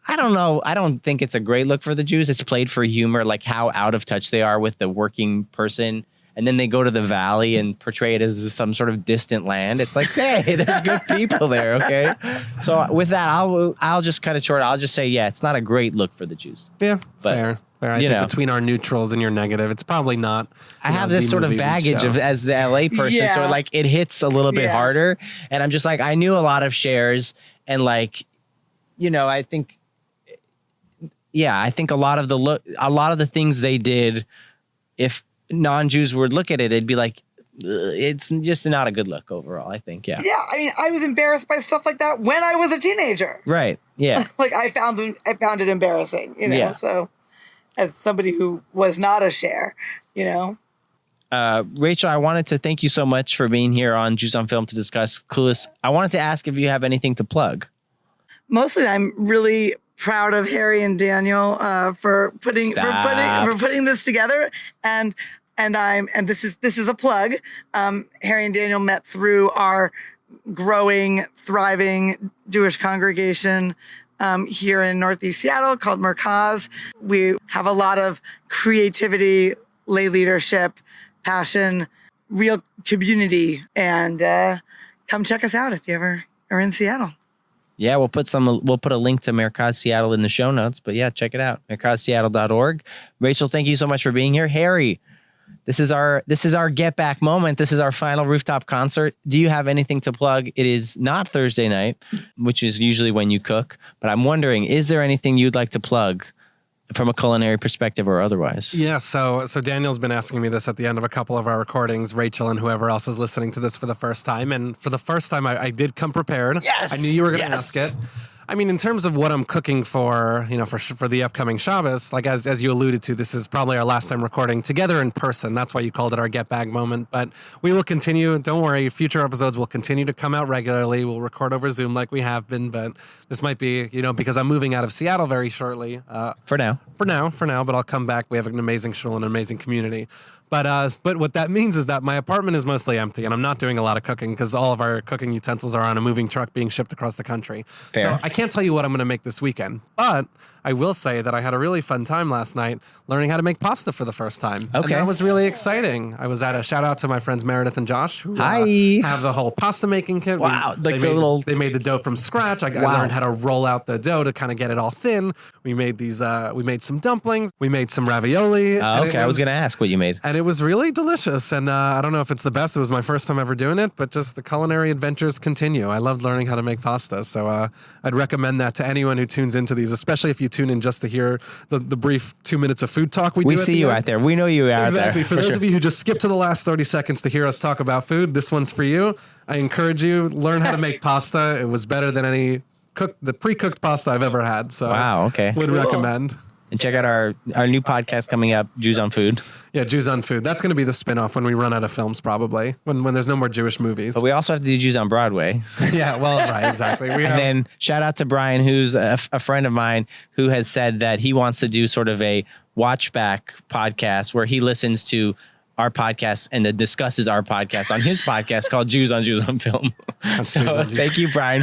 I don't know. I don't think it's a great look for the Jews. It's played for humor, like how out of touch they are with the working person. And then they go to the valley and portray it as some sort of distant land. It's like, hey, there's good people there, okay? So with that, I'll just cut it short. I'll just say, it's not a great look for the Jews. Yeah, but, fair. I think between our neutrals and your negative, it's probably not. I have this sort of baggage as the LA person, so like it hits a little bit harder. And I'm just like, I knew a lot of Chers, and like, I think a lot of the things they did, if non-Jews would look at it, it'd be like, it's just not a good look overall, I think. Yeah. I mean, I was embarrassed by stuff like that when I was a teenager. Right. Yeah. Like I found it embarrassing, so as somebody who was not a Cher, Rachel, I wanted to thank you so much for being here on Jews on Film to discuss Clueless. I wanted to ask if you have anything to plug. Mostly I'm really proud of Harry and Daniel for putting this together, and this is a plug. Harry and Daniel met through our growing, thriving Jewish congregation here in Northeast Seattle called Mercaz. We have a lot of creativity, lay leadership, passion, real community, and come check us out if you ever are in Seattle. Yeah, we'll put a link to Mercaz Seattle in the show notes, but yeah, check it out. mercazseattle.org. Rachel, thank you so much for being here. Harry, this is our get back moment. This is our final rooftop concert. Do you have anything to plug? It is not Thursday night, which is usually when you cook, but I'm wondering, is there anything you'd like to plug from a culinary perspective or otherwise? Yeah, so Daniel's been asking me this at the end of a couple of our recordings, Rachel and whoever else is listening to this for the first time. And for the first time, I did come prepared. Yes! I knew you were going to ask it. I mean, in terms of what I'm cooking for, for the upcoming Shabbos, like as you alluded to, this is probably our last time recording together in person. That's why you called it our get back moment. But we will continue. Don't worry. Future episodes will continue to come out regularly. We'll record over Zoom like we have been. But this might be, because I'm moving out of Seattle very shortly. For now. But I'll come back. We have an amazing shul and an amazing community. But what that means is that my apartment is mostly empty, and I'm not doing a lot of cooking because all of our cooking utensils are on a moving truck being shipped across the country. Fair. So I can't tell you what I'm going to make this weekend, but I will say that I had a really fun time last night learning how to make pasta for the first time. Okay. And that was really exciting. I was at a shout out to my friends Meredith and Josh who Hi. have the whole pasta making kit. Wow. They made the dough from scratch. I learned how to roll out the dough to kind of get it all thin. We made some dumplings. We made some ravioli. Okay, I was going to ask what you made. And And it was really delicious. And I don't know if it's the best. It was my first time ever doing it, but just the culinary adventures continue. I loved learning how to make pasta. So I'd recommend that to anyone who tunes into these, especially if you tune in just to hear the brief 2 minutes of food talk we do. We see you out there. We know you out there. Exactly. For those of you who just skip to the last 30 seconds to hear us talk about food, this one's for you. I encourage you, learn how to make pasta. It was better than any pre-cooked pasta I've ever had. So wow, okay. Would recommend. And check out our new podcast coming up, Jews on Food. Yeah, Jews on Food. That's going to be the spinoff when we run out of films, probably, when there's no more Jewish movies. But we also have to do Jews on Broadway. Yeah, well, right, exactly. And then shout out to Brian, who's a friend of mine, who has said that he wants to do sort of a watch back podcast where he listens to our podcast and then discusses our podcast on his podcast called Jews on Film. So thank you, Brian,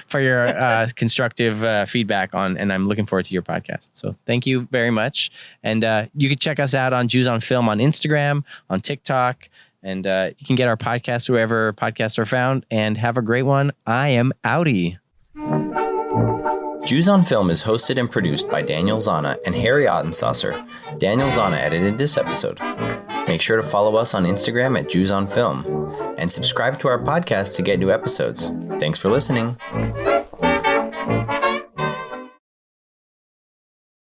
for your constructive feedback on, and I'm looking forward to your podcast. So thank you very much. And you can check us out on Jews on Film on Instagram, on TikTok, and you can get our podcast wherever podcasts are found. And have a great one. I am outie. Jews on Film is hosted and produced by Daniel Zana and Harry Ottensaucer. Daniel Zana edited this episode. Make sure to follow us on Instagram at Jews on Film and subscribe to our podcast to get new episodes. Thanks for listening.